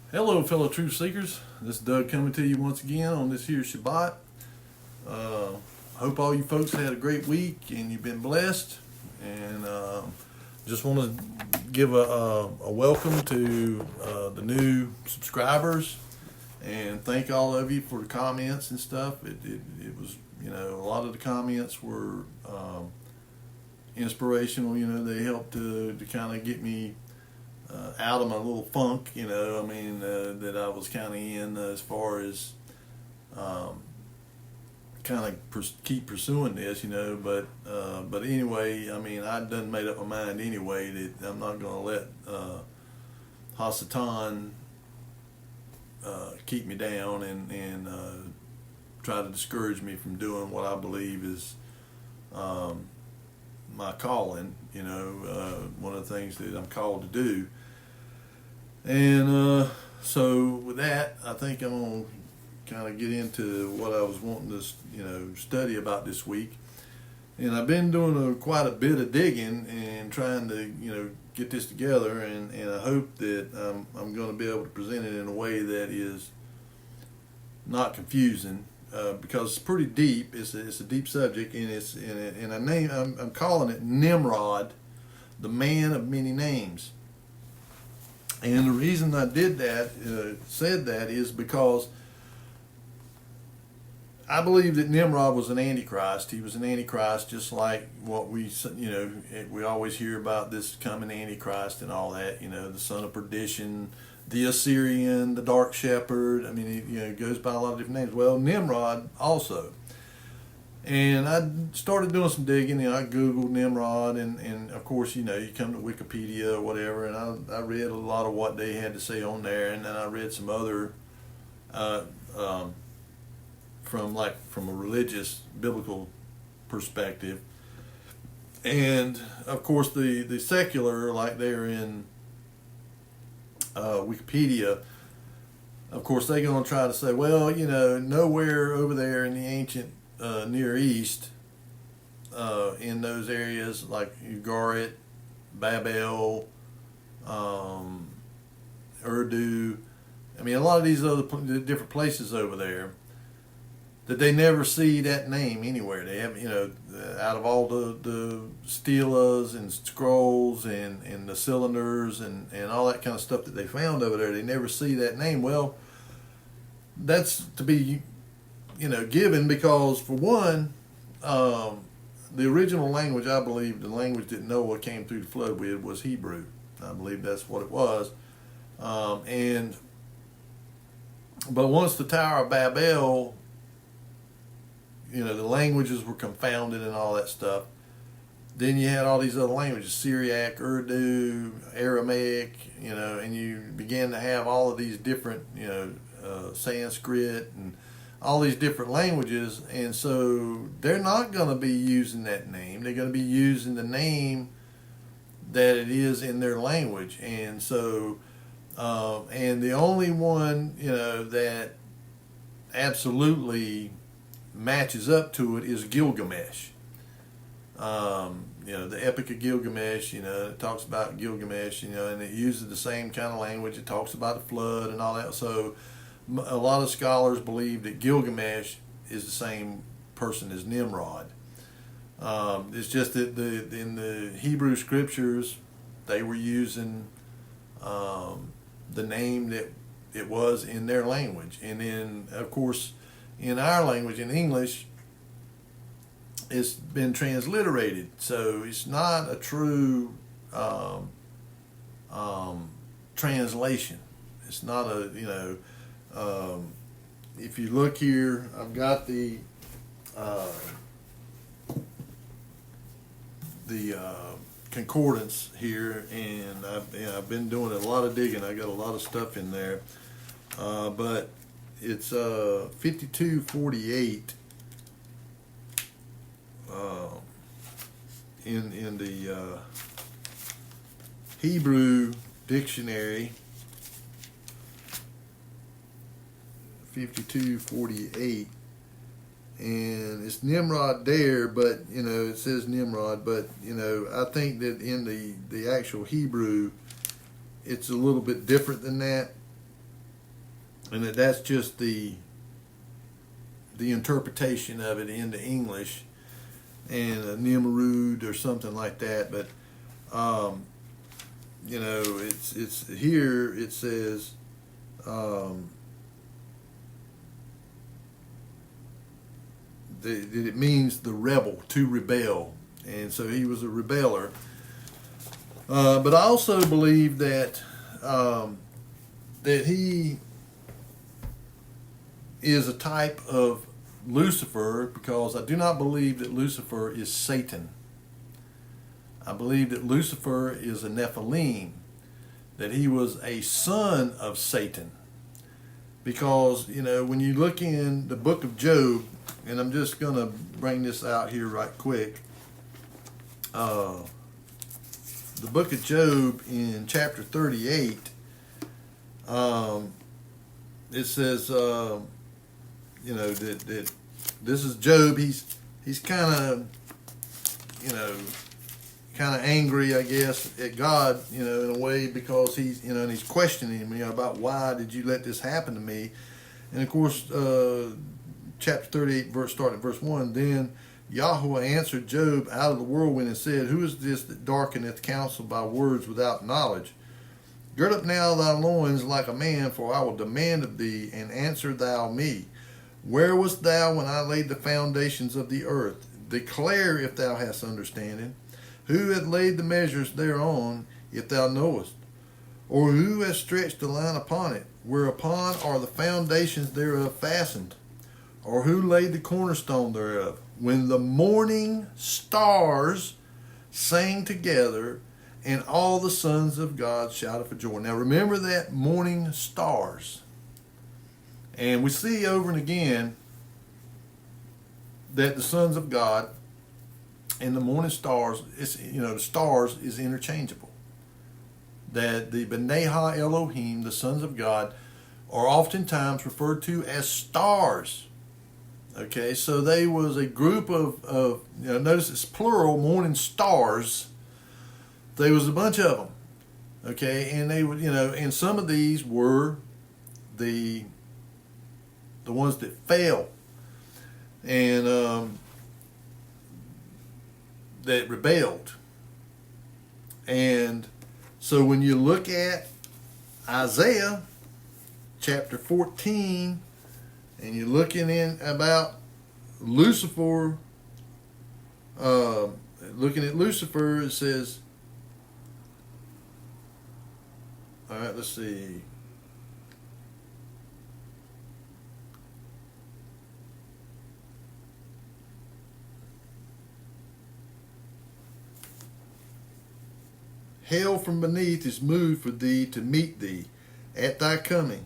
Hello, fellow truth seekers. This is Doug coming to you once again on this here Shabbat. Hope all you folks had a great week and you've been blessed. And just want to give a welcome to the new subscribers and thank all of you for the comments and stuff. It was, a lot of the comments were inspirational. They helped to kind of get me out of my little funk, that I was kind of in as far as keep pursuing this, but anyway, I done made up my mind anyway that I'm not going to let Hasatan keep me down and try to discourage me from doing what I believe is my calling, one of the things that I'm called to do. And so with that, I think I'm going to kind of get into what I was wanting to, study about this week. And I've been doing quite a bit of digging and trying to, get this together. And I hope that I'm going to be able to present it in a way that is not confusing. Because it's pretty deep. It's a deep subject, and I'm calling it Nimrod, the man of many names. And the reason I did that, said that, is because I believe that Nimrod was an antichrist. He was an antichrist, just like what we always hear about this coming antichrist and all that. The son of perdition, the Assyrian, the dark shepherd. It goes by a lot of different names. Well, Nimrod also. And I started doing some digging, I Googled Nimrod, and of course, you come to Wikipedia or whatever, and I read a lot of what they had to say on there, and then I read some other, from a religious, biblical perspective. And of course, the secular, like they're in Wikipedia, of course, they're going to try to say, well, nowhere over there in the ancient Near East, in those areas like Ugarit, Babel, Urdu, a lot of these other different places over there, that they never see that name anywhere. They have, out of all the stelas and scrolls and the cylinders and all that kind of stuff that they found over there, they never see that name. Well, that's to be given, because for one, the original language, I believe the language that Noah came through the flood with, was Hebrew. I believe that's what it was. But once the Tower of Babel, the languages were confounded and all that stuff, then you had all these other languages, Syriac, Urdu, Aramaic, and you began to have all of these different, Sanskrit and all these different languages. And so they're not going to be using that name. They're going to be using the name that it is in their language. And so, and the only one, that absolutely matches up to it is Gilgamesh. The Epic of Gilgamesh, it talks about Gilgamesh, and it uses the same kind of language. It talks about the flood and all that. So a lot of scholars believe that Gilgamesh is the same person as Nimrod. It's just that in the Hebrew scriptures, they were using the name that it was in their language. And then, of course, in our language, in English, it's been transliterated. So it's not a true translation. It's not a, if you look here, I've got the concordance here, and I've been doing a lot of digging. I got a lot of stuff in there, but it's 5248 in the Hebrew dictionary. 5248, and it's Nimrod there, but it says Nimrod, but I think that in the actual Hebrew, it's a little bit different than that. and that's just the interpretation of it into English, and Nimrod or something like that. But it's here. It says that it means the rebel, to rebel, and so he was a rebeller. But I also believe that that he is a type of Lucifer, because I do not believe that Lucifer is Satan. I believe that Lucifer is a Nephilim, that he was a son of Satan. Because, when you look in the book of Job, and I'm just going to bring this out here right quick. The book of Job in chapter 38, it says, that this is Job. He's kind of, angry, I guess, at God, in a way, because he's, and he's questioning him, about why did you let this happen to me? And of course, chapter 38, starting at verse 1, then Yahweh answered Job out of the whirlwind and said, who is this that darkeneth counsel by words without knowledge? Gird up now thy loins like a man, for I will demand of thee, and answer thou me. Where wast thou when I laid the foundations of the earth? Declare if thou hast understanding. Who hath laid the measures thereon, if thou knowest? Or who hath stretched the line upon it? Whereupon are the foundations thereof fastened? Or who laid the cornerstone thereof? When the morning stars sang together, and all the sons of God shouted for joy. Now remember that, morning stars. And we see over and again that the sons of God and the morning stars, the stars is interchangeable. That the B'nai Ha-Elohim, the sons of God, are oftentimes referred to as stars. Okay, so they was a group of notice it's plural, morning stars. There was a bunch of them. Okay, and they would, and some of these were the ones that fell and that rebelled. And so when you look at Isaiah chapter 14, and you're looking in about Lucifer, looking at Lucifer, it says, all right, let's see. Hell from beneath is moved for thee to meet thee at thy coming.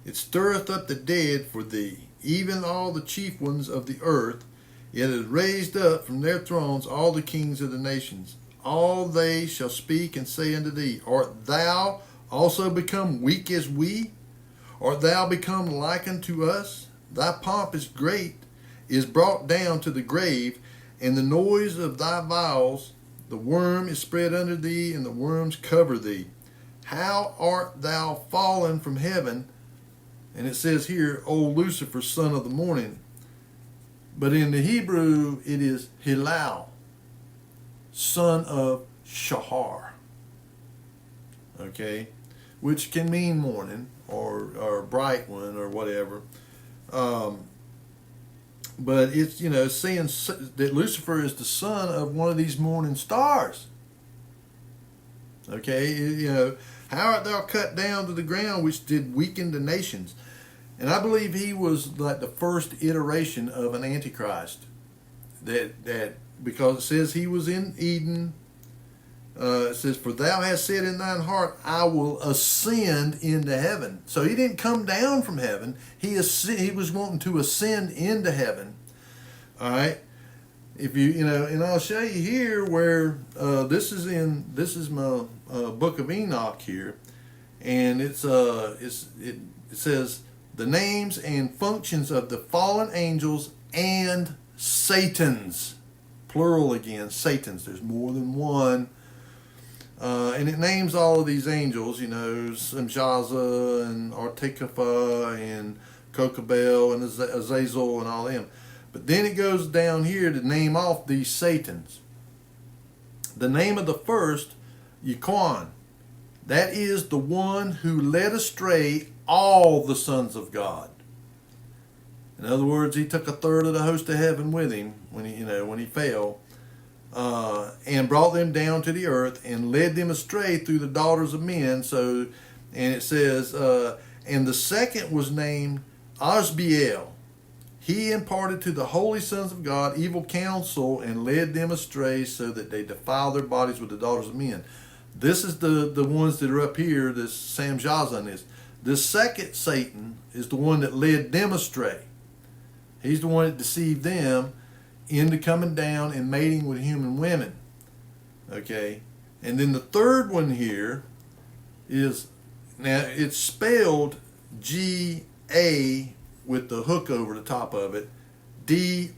It stirreth up the dead for thee, even all the chief ones of the earth. It has raised up from their thrones all the kings of the nations. All they shall speak and say unto thee, art thou also become weak as we? Art thou become like unto us? Thy pomp is great, is brought down to the grave, and the noise of thy vowels, the worm is spread under thee, and the worms cover thee. How art thou fallen from heaven? And it says here, O Lucifer, son of the morning. But in the Hebrew, it is Hillel, son of Shahar. Okay? Which can mean morning, or bright one, or whatever. But it's, saying that Lucifer is the son of one of these morning stars. Okay? How art thou cut down to the ground, which did weaken the nations? And I believe he was like the first iteration of an Antichrist. That because it says he was in Eden. It says, for thou hast said in thine heart, I will ascend into heaven. So he didn't come down from heaven. He was wanting to ascend into heaven. All right. If and I'll show you here where this is my book of Enoch here, and it says the names and functions of the fallen angels and Satans, plural again, Satans. There's more than one. And it names all of these angels, Samjaza and Artekapha and Kokabel and Azazel and all them. But then it goes down here to name off these Satans. The name of the first, Yquan, that is the one who led astray all the sons of God. In other words, he took a third of the host of heaven with him when he fell, and brought them down to the earth and led them astray through the daughters of men. So, and it says, and the second was named Asbiel. He imparted to the holy sons of God evil counsel and led them astray so that they defile their bodies with the daughters of men. This is the ones that are up here, this Samjazan is. This second Satan is the one that led them astray. He's the one that deceived them into coming down and mating with human women. Okay? And then the third one here is, now it's spelled G-A with the hook over the top of it, D-R-E-E-L.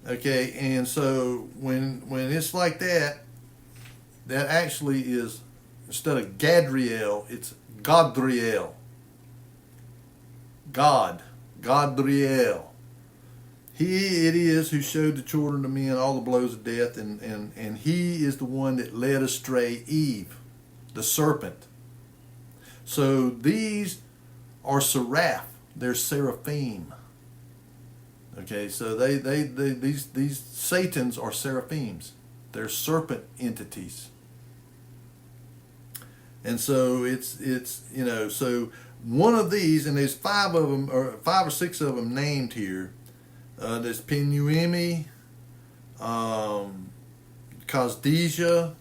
Okay, and so when it's like that, that actually is, instead of Gadriel, it's Godriel. Godriel. He it is who showed the children of men all the blows of death, and he is the one that led astray Eve, the serpent. So these are seraph, they're seraphim. Okay, so these Satans are seraphims. They're serpent entities. And so it's so one of these, and there's 5 of them, or 5 or 6 of them named here. There's Penuemi, Kazdesia,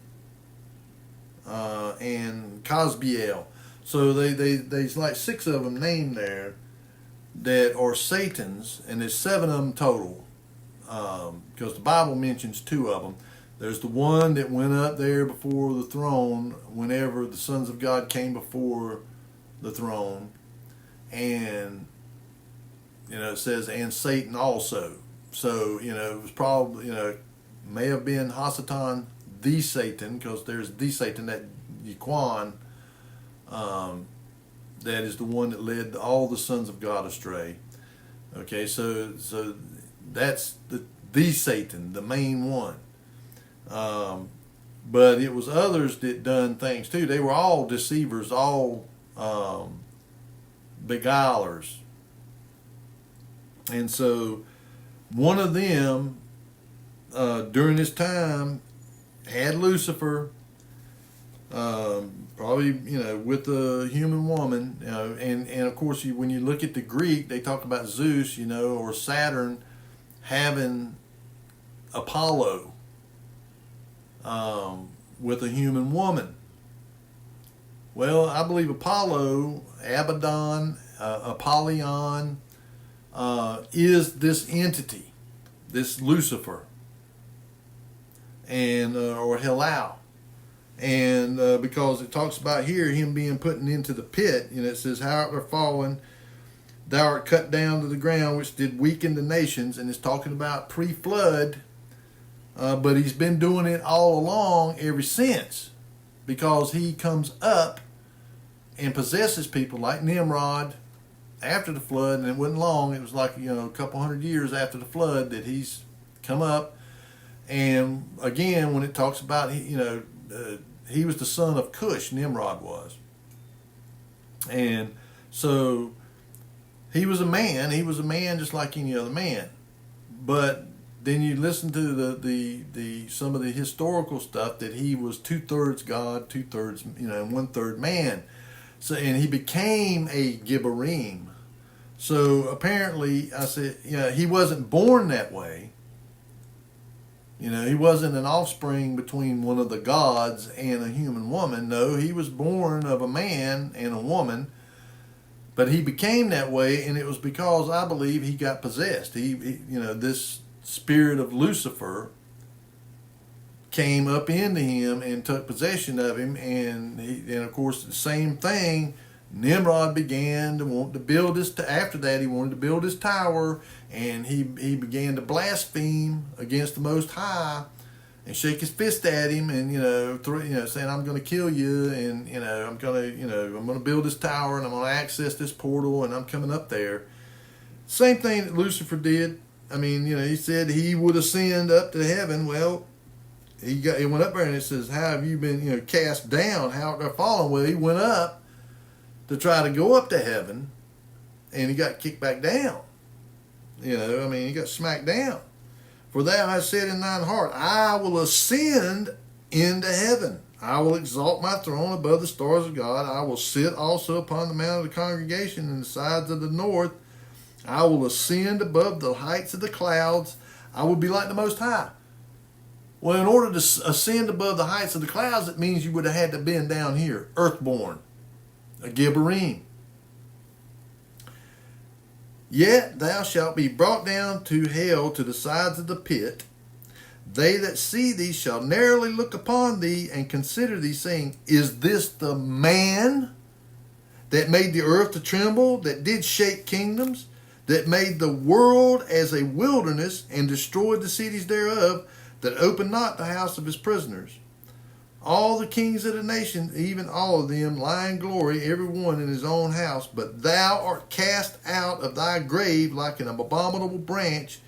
and Kazbiel. So there's like 6 of them named there that are Satans, and there's 7 of them total, because the Bible mentions 2 of them. There's the one that went up there before the throne whenever the sons of God came before the throne, and it says, and Satan also. So it was probably may have been Hasatan the Satan, because there's the Satan, that Yquan, that is the one that led all the sons of God astray. Okay, so that's the Satan, the main one. But it was others that done things too. They were all deceivers, all beguilers. And so one of them during this time had Lucifer, probably with the human woman, and of course when you look at the Greek, they talk about Zeus, or Saturn having Apollo with a human woman. Well, I believe Apollo, Abaddon, Apollyon, is this entity, this Lucifer, and or Hillel. And because it talks about here him being put into the pit, it says, how art thou fallen, thou art cut down to the ground, which did weaken the nations. And it's talking about pre-flood, but he's been doing it all along ever since, because he comes up and possesses people like Nimrod after the flood. And it wasn't long, it was like a couple hundred years after the flood that he's come up. And again, when it talks about he was the son of Cush, Nimrod was. And so he was a man just like any other man. But then you listen to the some of the historical stuff, that he was 2/3 God, 2/3 and 1/3 man. So, and he became a Gibborim. So apparently, I said, he wasn't born that way. He wasn't an offspring between one of the gods and a human woman. No, he was born of a man and a woman, but he became that way, and it was because, I believe, he got possessed. He this spirit of Lucifer came up into him and took possession of him, and of course the same thing. Nimrod began to want to build his. After that, he wanted to build his tower, and he began to blaspheme against the Most High, and shake his fist at him, and saying, I'm going to kill you, and I'm going to build this tower, and I'm going to access this portal, and I'm coming up there. Same thing that Lucifer did. I mean, he said he would ascend up to heaven. Well, he went up there, and it says, how have you been cast down? How have you fallen? Well, he went up to try to go up to heaven, and he got kicked back down. He got smacked down. For thou hast said in thine heart, I will ascend into heaven. I will exalt my throne above the stars of God. I will sit also upon the mount of the congregation in the sides of the north. I will ascend above the heights of the clouds. I will be like the Most High. Well, in order to ascend above the heights of the clouds, it means you would have had to been down here, earthborn, a Gibberim. Yet thou shalt be brought down to hell, to the sides of the pit. They that see thee shall narrowly look upon thee and consider thee, saying, is this the man that made the earth to tremble, that did shake kingdoms, that made the world as a wilderness, and destroyed the cities thereof, that opened not the house of his prisoners? All the kings of the nation, even all of them, lie in glory, every one in his own house. But thou art cast out of thy grave like an abominable branch,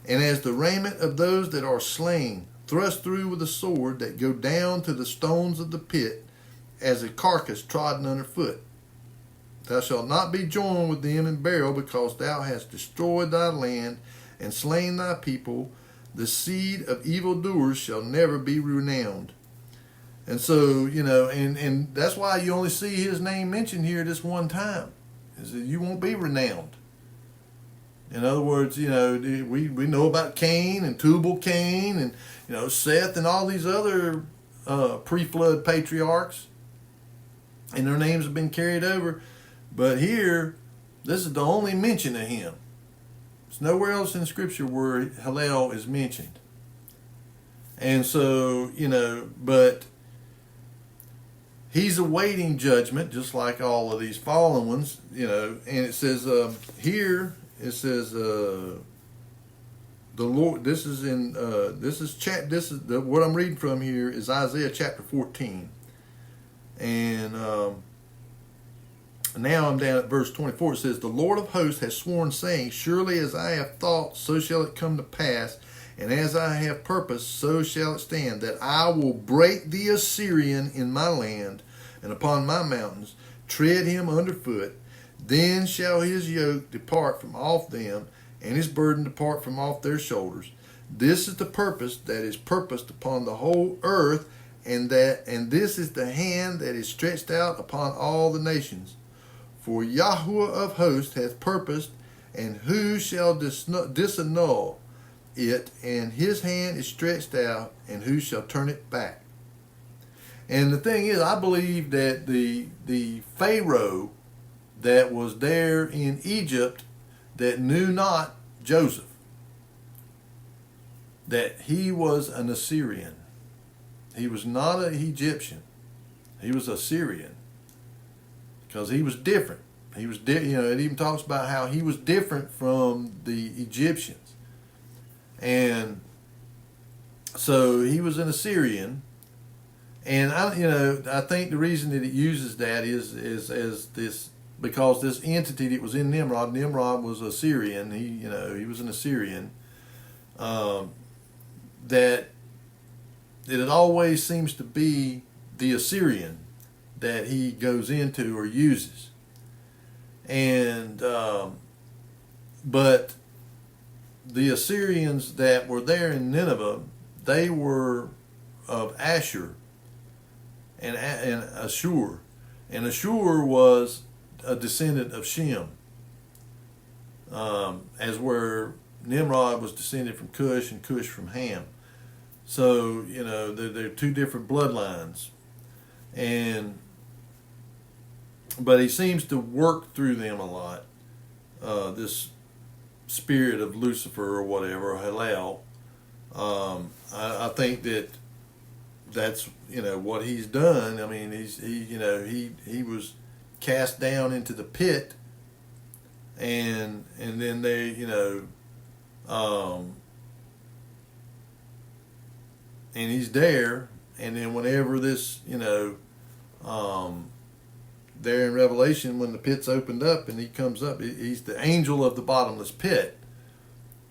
and as the raiment of those that are slain, thrust through with a sword, that go down to the stones of the pit, as a carcass trodden under foot. Thou shalt not be joined with them in burial, because thou hast destroyed thy land, and slain thy people. The seed of evildoers shall never be renowned. And so, and that's why you only see his name mentioned here this one time, is that you won't be renowned. In other words, we know about Cain and Tubal-Cain and, Seth and all these other pre-flood patriarchs, and their names have been carried over. But here, this is the only mention of him. There's nowhere else in Scripture where Hallel is mentioned. And so, but he's awaiting judgment, just like all of these fallen ones, and it says here, it says the Lord, what I'm reading from here is Isaiah chapter 14. And now I'm down at verse 24. It says, the Lord of hosts has sworn, saying, surely as I have thought, so shall it come to pass, and as I have purposed, so shall it stand, that I will break the Assyrian in my land, and upon my mountains, tread him underfoot. Then shall his yoke depart from off them, and his burden depart from off their shoulders. This is the purpose that is purposed upon the whole earth, and this is the hand that is stretched out upon all the nations. For Yahuwah of hosts hath purposed, and who shall disannul it? And his hand is stretched out, and who shall turn it back? And the thing is, I believe that the Pharaoh that was there in Egypt that knew not Joseph, that he was an Assyrian. He was not an Egyptian. He was Assyrian. Because he was different. He was, it even talks about how he was different from the Egyptians. And so he was an Assyrian. And I think the reason that it uses that is as this, because this entity that was in Nimrod was Assyrian. He was an Assyrian. That it always seems to be the Assyrian that he goes into or uses. And but the Assyrians that were there in Nineveh, they were of Ashur and Ashur. And Ashur was a descendant of Shem, as where Nimrod was descended from Cush and Cush from Ham. So, they're two different bloodlines. But he seems to work through them a lot. This spirit of Lucifer or whatever, or Hallel. I think that's what he's done. I mean, he was cast down into the pit, and then and he's there. And then whenever this, there in Revelation, when the pit's opened up and he comes up, he's the angel of the bottomless pit.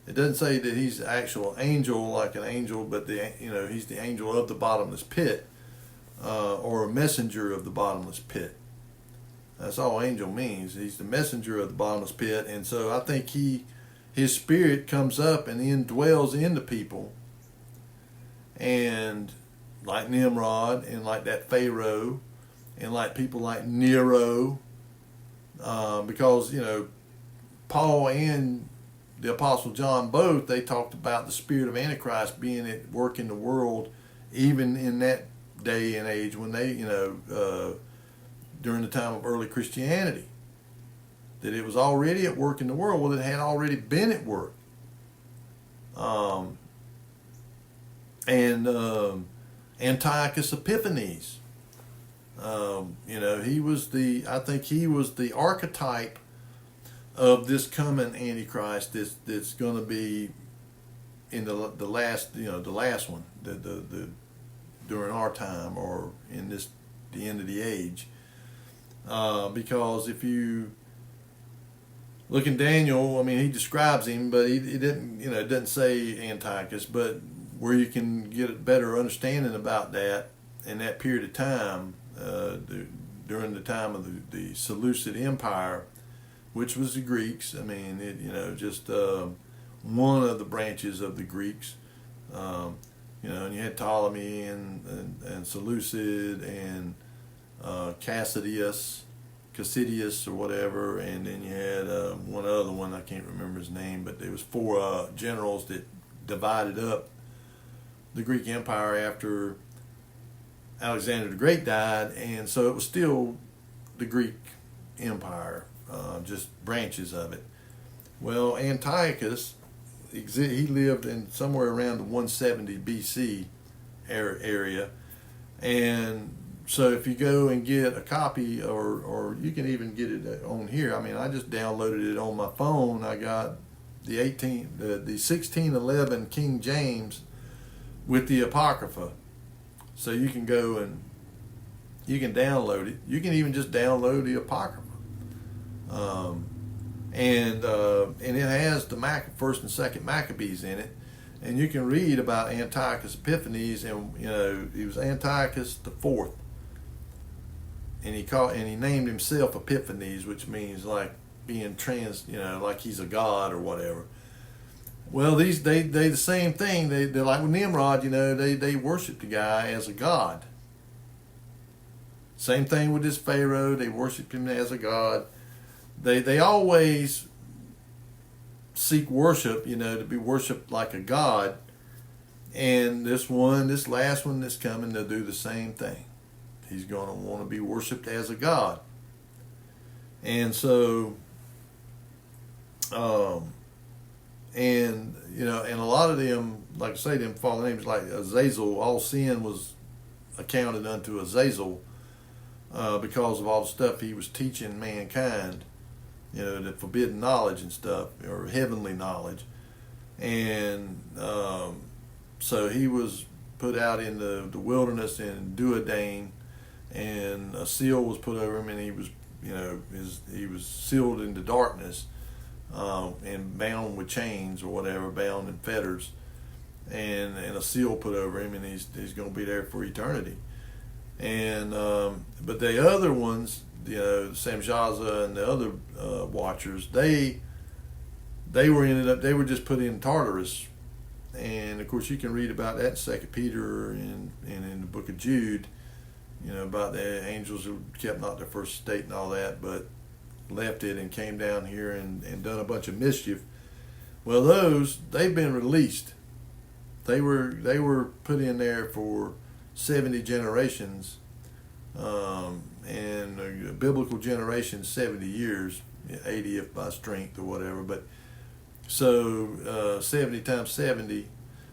It doesn't say that he's the actual angel, like an angel, but he's the angel of the bottomless pit, or a messenger of the bottomless pit. That's all angel means. He's the messenger of the bottomless pit, and so I think his spirit comes up and indwells into people, and like Nimrod and like that Pharaoh and like people like Nero, because Paul and the Apostle John both, they talked about the spirit of Antichrist being at work in the world, even in that day and age when they, during the time of early Christianity, that it was already at work in the world. Well, it had already been at work. Antiochus Epiphanes, he was the archetype of this coming Antichrist that's going to be in the last one, the during our time, or in the end of the age, because if you look in Daniel, he describes him, but he didn't, it doesn't say Antiochus, but where you can get a better understanding about that in that period of time, during the time of the Seleucid Empire, which was the Greeks. Just one of the branches of the Greeks. And you had Ptolemy and Seleucid and Cassidius or whatever, and then you had one other one, I can't remember his name, but there was 4 generals that divided up the Greek Empire after Alexander the Great died, and so it was still the Greek Empire, just branches of it. Well, Antiochus, he lived in somewhere around the 170 BC area, and so if you go and get a copy, or you can even get it on here. I just downloaded it on my phone. I got the 1611 King James with the Apocrypha, so you can go and you can download it. You can even just download the Apocrypha, and it has the First and Second Maccabees in it, and you can read about Antiochus Epiphanes, and he was Antiochus the Fourth, and he named himself Epiphanes, which means like being like he's a god or whatever. Well, they the same thing. They're like with Nimrod, they worship the guy as a god. Same thing with this Pharaoh. They worshiped him as a god. They always seek worship, to be worshipped like a god. And this last one that's coming, they'll do the same thing. He's going to want to be worshipped as a god. And so, and a lot of them, like I say, them fallen names like Azazel, all sin was accounted unto Azazel, because of all the stuff he was teaching mankind, the forbidden knowledge and stuff, or heavenly knowledge. And so he was put out in the wilderness in Duodane, and a seal was put over him, and he was sealed into darkness, and bound with chains or whatever, bound in fetters, and a seal put over him, and he's going to be there for eternity. And but the other ones, Samjaza and the other watchers, they were just put in Tartarus, and of course you can read about that in 2 Peter and in the book of Jude, about the angels who kept not their first state and all that, but left it and came down here and done a bunch of mischief. Well, they've been released. They were put in there for 70 generations, and a biblical generation 70 years, 80 if by strength or whatever. But so 70 times 70,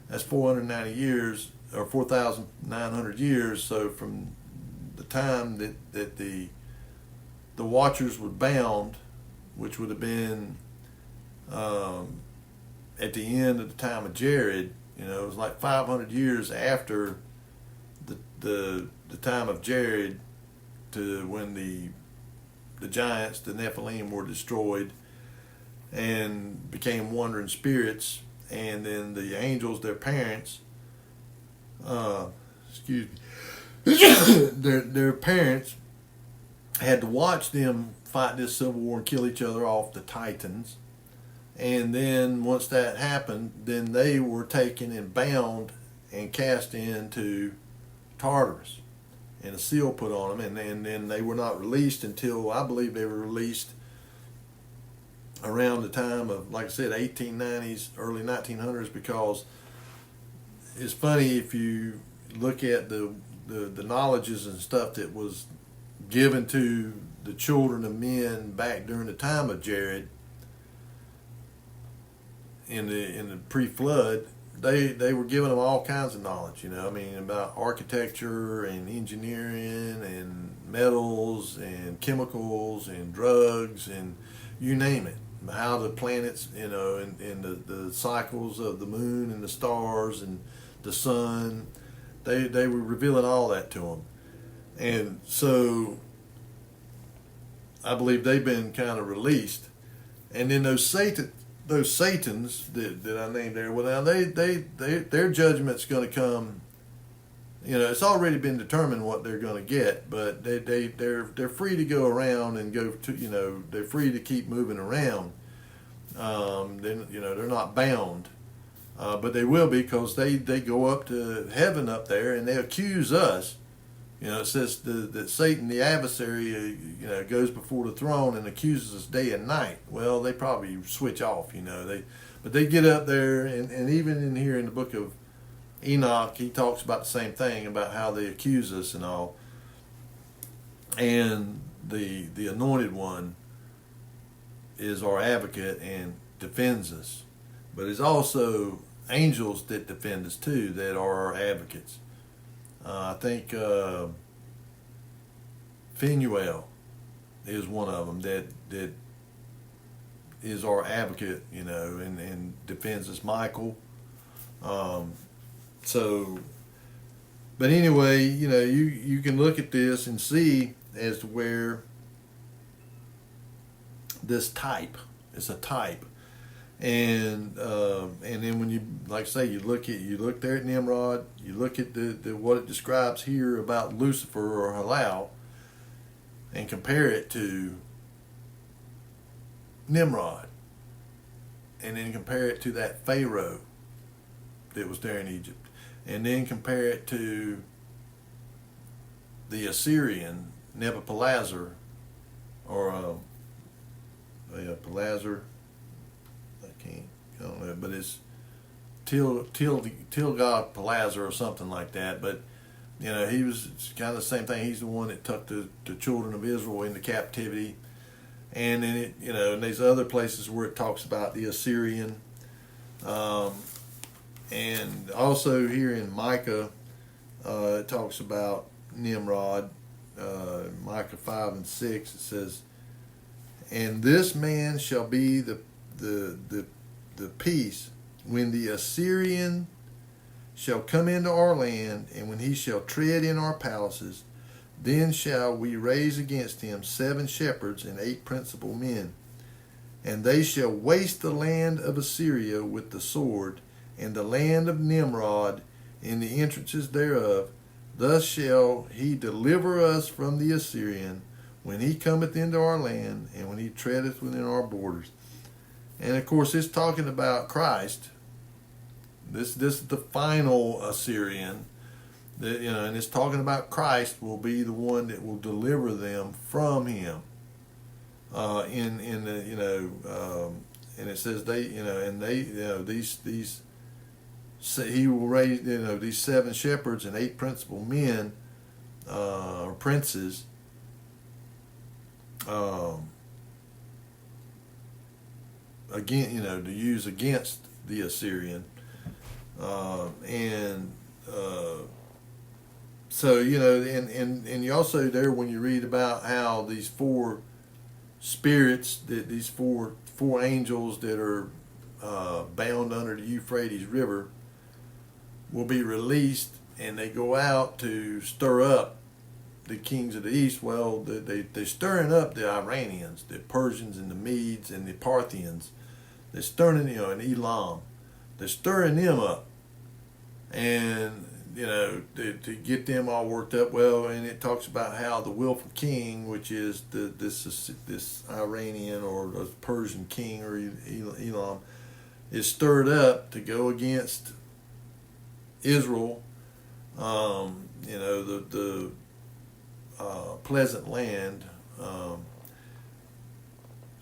that's 490 years, or 4,900 years. So from the time that the watchers were bound, which would have been at the end of the time of Jared, You know, it was like 500 years after the time of Jared to when the giants, the Nephilim, were destroyed and became wandering spirits, and then the angels, their parents, excuse me, their parents had to watch them fight this civil war and kill each other off, the Titans. And then once that happened, then they were taken and bound and cast into Tartarus, and a seal put on them, and then they were not released until, I believe they were released around the time of, like I said, 1890s, early 1900s, because it's funny if you look at the knowledges and stuff that was given to the children of men back during the time of Jared in the pre-flood. They were giving them all kinds of knowledge, you know. I mean, about architecture and engineering and metals and chemicals and drugs and you name it. How the planets, you know, and the cycles of the moon and the stars and the sun, they were revealing all that to them. And so I believe they've been kind of released. And then those Satans that I named there, well, now their judgment's going to come. You know, it's already been determined what they're going to get, but they're free to go around and go to, you know, they're free to keep moving around. Then, you know, they're not bound, but they will be, because they go up to heaven up there and they accuse us. You know, it says that Satan, the adversary, you know, goes before the throne and accuses us day and night. Well, they probably switch off, you know. But they get up there, and even in here in the book of Enoch, he talks about the same thing, about how they accuse us and all. And the anointed one is our advocate and defends us. But there's also angels that defend us too, that are our advocates. I think Phanuel is one of them that is our advocate, you know, and defends us. Michael. So, but anyway, you know, you can look at this and see as to where this type is a type. And then when you, like I say, you look there at Nimrod, you look at the what it describes here about Lucifer or Halal, and compare it to Nimrod, and then compare it to that Pharaoh that was there in Egypt, and then compare it to the Assyrian Nebuchadnezzar, or Palazer. I don't know, but it's Tilgad-Pileser or something like that. But you know, it's kind of the same thing. He's the one that took the children of Israel into captivity, and then it, you know, and there's other places where it talks about the Assyrian, and also here in Micah, it talks about Nimrod. Micah 5 and 6, it says, "And this man shall be the peace when the Assyrian shall come into our land, and when he shall tread in our palaces, then shall we raise against him 7 shepherds and 8 principal men. And they shall waste the land of Assyria with the sword, and the land of Nimrod in the entrances thereof. Thus shall he deliver us from the Assyrian, when he cometh into our land, and when he treadeth within our borders." And of course, it's talking about Christ. This is the final Assyrian, that, you know, and it's talking about Christ will be the one that will deliver them from him. In the, you know, and it says they, you know, and they, you know, these he will raise, you know, these 7 shepherds and 8 principal men, or princes. Again, you know, to use against the Assyrian, so, you know, and you also there, when you read about how these 4 spirits, that these four angels that are bound under the Euphrates River, will be released, and they go out to stir up the kings of the east. Well, they're stirring up the Iranians, the Persians, and the Medes, and the Parthians. They're stirring, and Elam. They're stirring them up, and to get them all worked up. Well, and it talks about how the willful king, which is this Iranian or the Persian king or Elam, is stirred up to go against Israel. The pleasant land.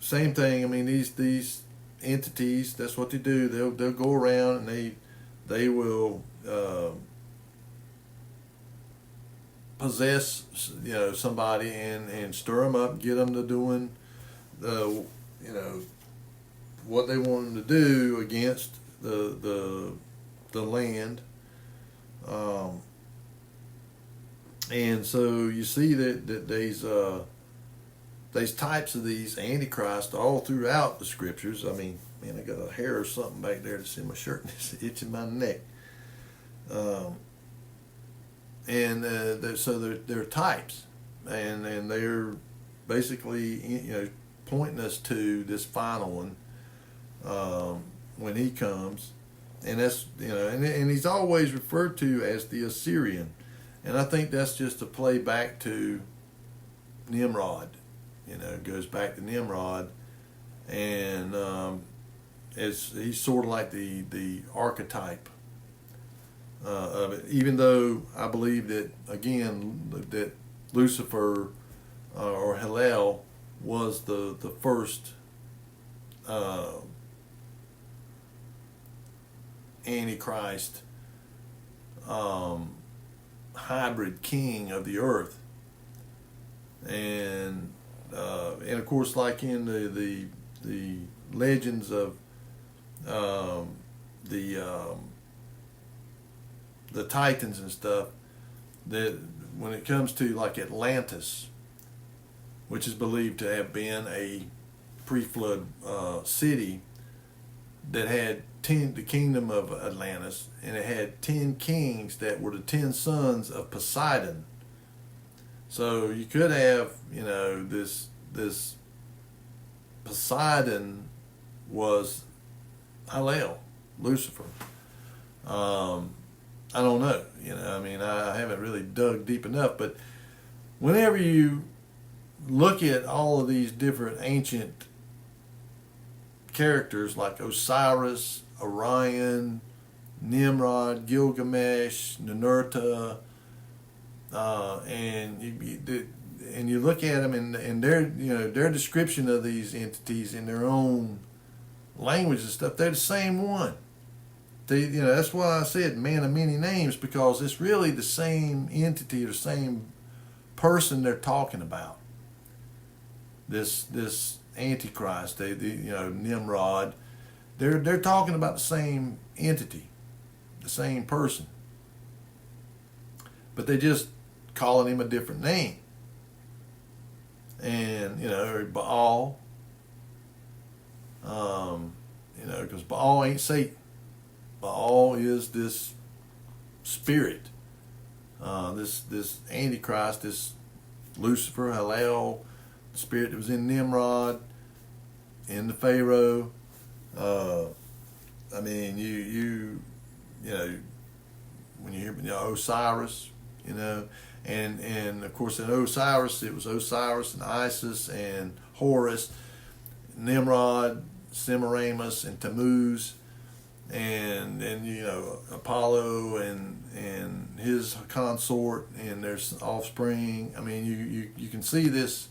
Same thing. I mean, these entities. That's what they do. They'll go around and they will possess somebody and stir them up, get them to doing what they want them to do against the land. And so you see that there's types of these antichrists all throughout the scriptures. I mean, man, I got a hair or something back there that's in my shirt and it's itching my neck. So they're types, and they're basically pointing us to this final one when he comes, and that's and he's always referred to as the Assyrian. And I think that's just a play back to Nimrod. It goes back to Nimrod, and he's sort of like the archetype of it. Even though I believe that that Lucifer or Hillel was the first Antichrist. Hybrid king of the earth, and of course, like in the legends of the Titans and stuff, that when it comes to like Atlantis, which is believed to have been a pre-flood city that had the kingdom of Atlantis, and it had 10 kings that were the 10 sons of Poseidon. So you could have, this Poseidon was Hillel, Lucifer. I don't know, I haven't really dug deep enough, but whenever you look at all of these different ancient characters like Osiris, Orion, Nimrod, Gilgamesh, Ninurta, and you look at them and their description of these entities in their own language and stuff, they're the same one. That's why I said man of many names, because it's really the same entity, the same person they're talking about. This Antichrist, Nimrod, they're talking about the same entity, the same person, but they just calling him a different name. And Baal, because Baal ain't Satan. Baal is this spirit, this Antichrist, this Lucifer, Hillel, the spirit that was in Nimrod, in the Pharaoh. When you hear Osiris, and of course in Osiris it was Osiris and Isis and Horus, Nimrod, Semiramis, and Tammuz, and Apollo and his consort and their offspring. I mean, you can see this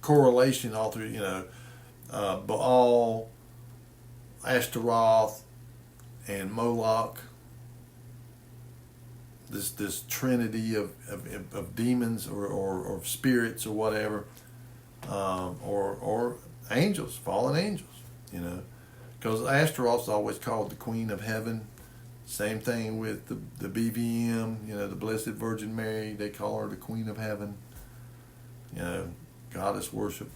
correlation all through, Baal, Ashtaroth, and Moloch. This trinity of demons or spirits or whatever, or angels, fallen angels, because Ashtaroth's always called the Queen of Heaven. Same thing with the BVM, the Blessed Virgin Mary. They call her the Queen of Heaven. Goddess worship.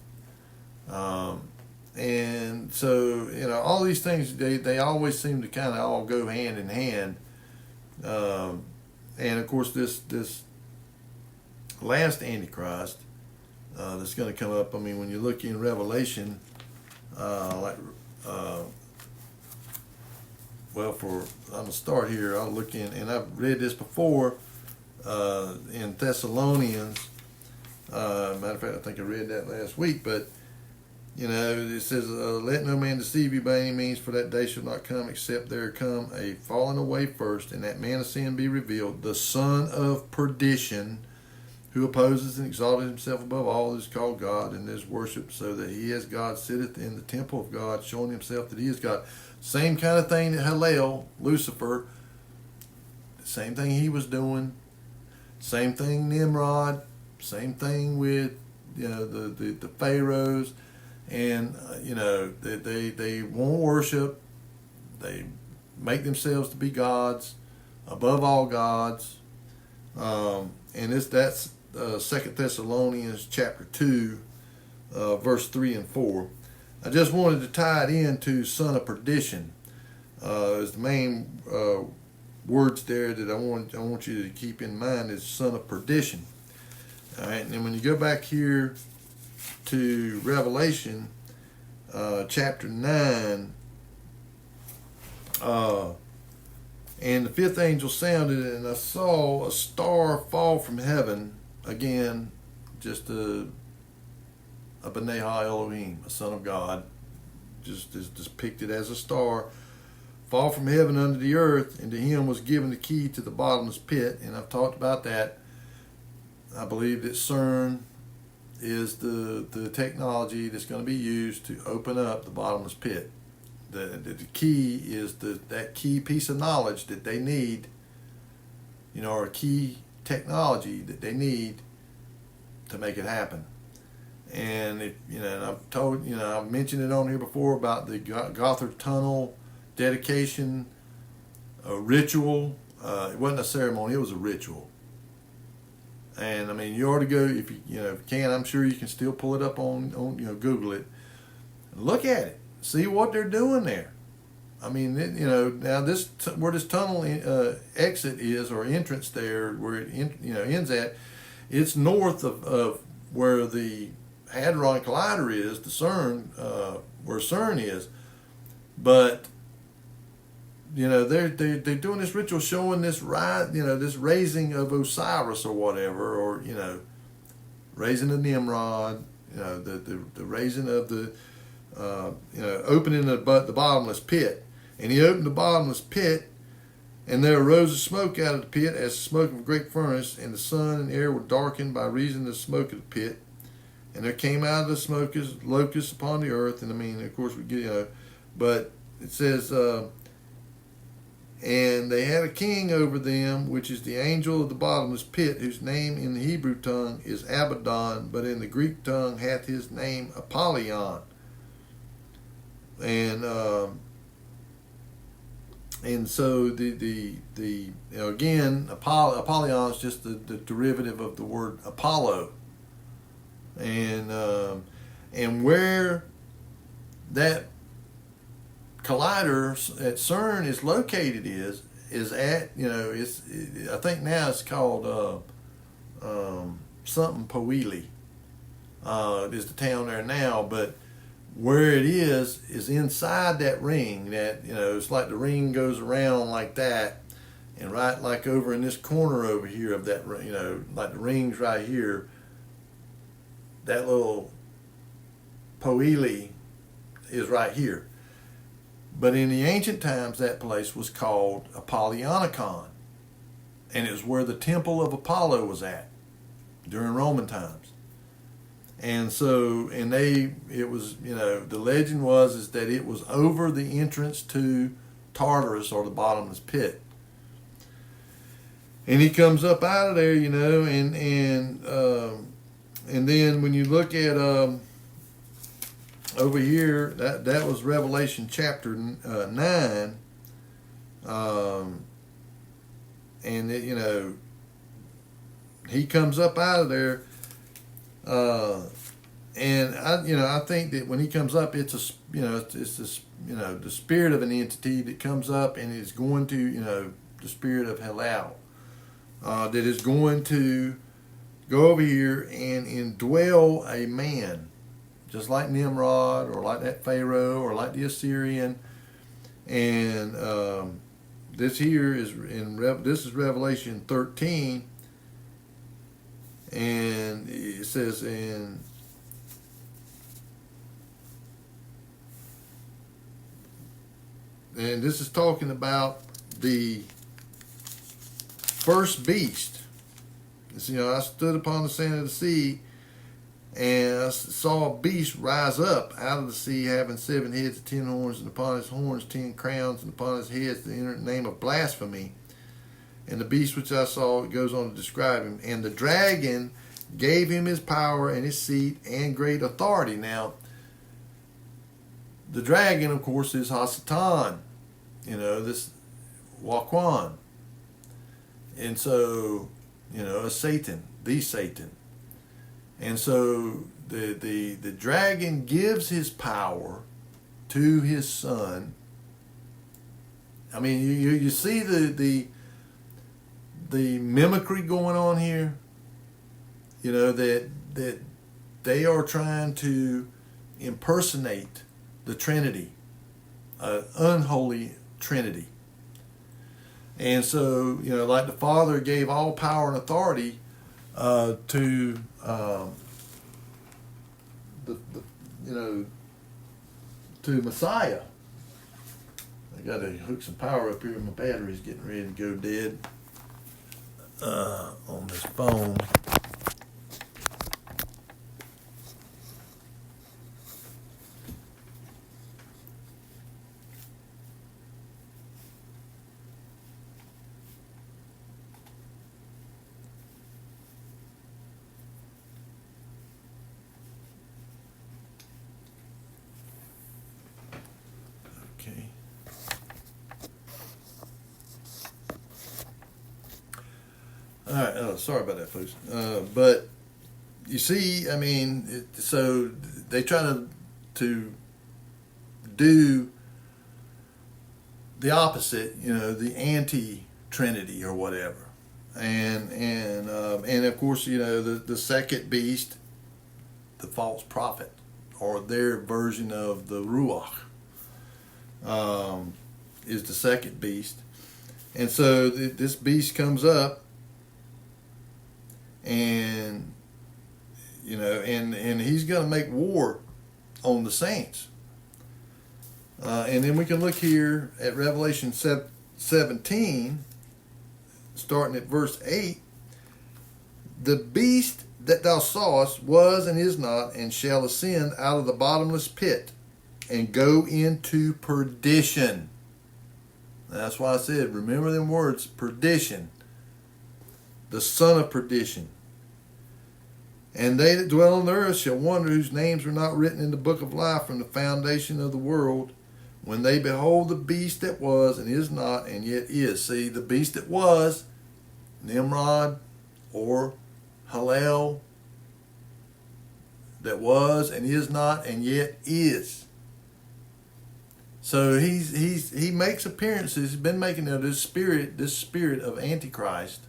And so, all these things, they always seem to kind of all go hand in hand. And of course, this last Antichrist that's going to come up. I mean, when you look in Revelation, I'm going to start here. I'll look in, and I've read this before in Thessalonians. Matter of fact, I think I read that last week, but it says, let no man deceive you by any means, for that day shall not come except there come a falling away first, and that man of sin be revealed, the son of perdition, who opposes and exalted himself above all that is called God and is worshipped, so that he as God sitteth in the temple of God, showing himself that he is God. Same kind of thing that Hallel, Lucifer, same thing he was doing. Same thing Nimrod. Same thing with the pharaohs. And they won't worship. They make themselves to be gods, above all gods. And that's 2 Thessalonians chapter 2, verse 3 and 4. I just wanted to tie it into son of perdition as the main words there that I want you to keep in mind is son of perdition. All right, and then when you go back here to Revelation chapter 9, and the fifth angel sounded, and I saw a star fall from heaven. Again, just a B'nai Elohim, a son of God, just depicted as a star, fall from heaven unto the earth, and to him was given the key to the bottomless pit. And I've talked about that. I believe that CERN is the technology that's going to be used to open up the bottomless pit. The key is that key piece of knowledge that they need, or a key technology that they need to make it happen. And I've mentioned it on here before about the Gothard Tunnel dedication ritual. It wasn't a ceremony; it was a ritual. And I mean, you ought to go if you can. I'm sure you can still pull it up on Google it, look at it, see what they're doing there. I mean, now where this tunnel exit is, or entrance there, where it ends at, it's north of where the Hadron Collider is, the CERN, where CERN is. But they're doing this ritual showing this this raising of Osiris or whatever, or raising of Nimrod, the raising of the opening the bottomless pit. And he opened the bottomless pit, and there arose a smoke out of the pit as the smoke of a great furnace, and the sun and air were darkened by reason of the smoke of the pit. And there came out of the smoke as locusts upon the earth. And I mean, of course, we get, but it says, and they had a king over them, which is the angel of the bottomless pit, whose name in the Hebrew tongue is Abaddon, but in the Greek tongue hath his name Apollyon. And so the again, Apollyon is just the derivative of the word Apollo. And where that collider at CERN is located is at, I think now it's called something Powili. Is the town there now, but where it is inside that ring. That it's like the ring goes around like that, and right like over in this corner over here of that, like the ring's right here. That little Powili is right here. But in the ancient times, that place was called Apollyonicon, and it was where the temple of Apollo was at during Roman times. And so, it was, the legend is that it was over the entrance to Tartarus, or the bottomless pit. And he comes up out of there, and then when you look at over here, that was Revelation chapter 9, and he comes up out of there, And I think that when he comes up, it's this, the spirit of an entity that comes up and is going to, the spirit of Halal, that is going to go over here and indwell a man, just like Nimrod or like that Pharaoh or like the Assyrian. And this here is this is Revelation 13, and it says and this is talking about the first beast. It's, I stood upon the sand of the sea, and I saw a beast rise up out of the sea, having 7 heads and 10 horns, and upon his horns 10 crowns, and upon his heads the name of blasphemy. And the beast which I saw, it goes on to describe him. And the dragon gave him his power and his seat and great authority. Now, the dragon, of course, is Hasatan, this Wakwan. And so, a Satan, the Satan. And so the dragon gives his power to his son. I mean, you see the mimicry going on here. That they are trying to impersonate the Trinity, unholy Trinity. And so, like the Father gave all power and authority to to Messiah. I got to hook some power up here. My battery's getting ready to go dead on this phone. All right. Sorry about that, folks. But you see, I mean, so they try to do the opposite, the anti-Trinity or whatever, and of course, the second beast, the false prophet, or their version of the Ruach, is the second beast, and so this beast comes up. And and he's going to make war on the saints. And then we can look here at Revelation 17, starting at verse 8. The beast that thou sawest was and is not, and shall ascend out of the bottomless pit, and go into perdition. That's why I said, remember them words, perdition. The son of perdition. And they that dwell on the earth shall wonder whose names were not written in the book of life from the foundation of the world, when they behold the beast that was and is not and yet is. See, the beast that was, Nimrod or Halal, that was and is not and yet is. So he makes appearances. He's been making this spirit of Antichrist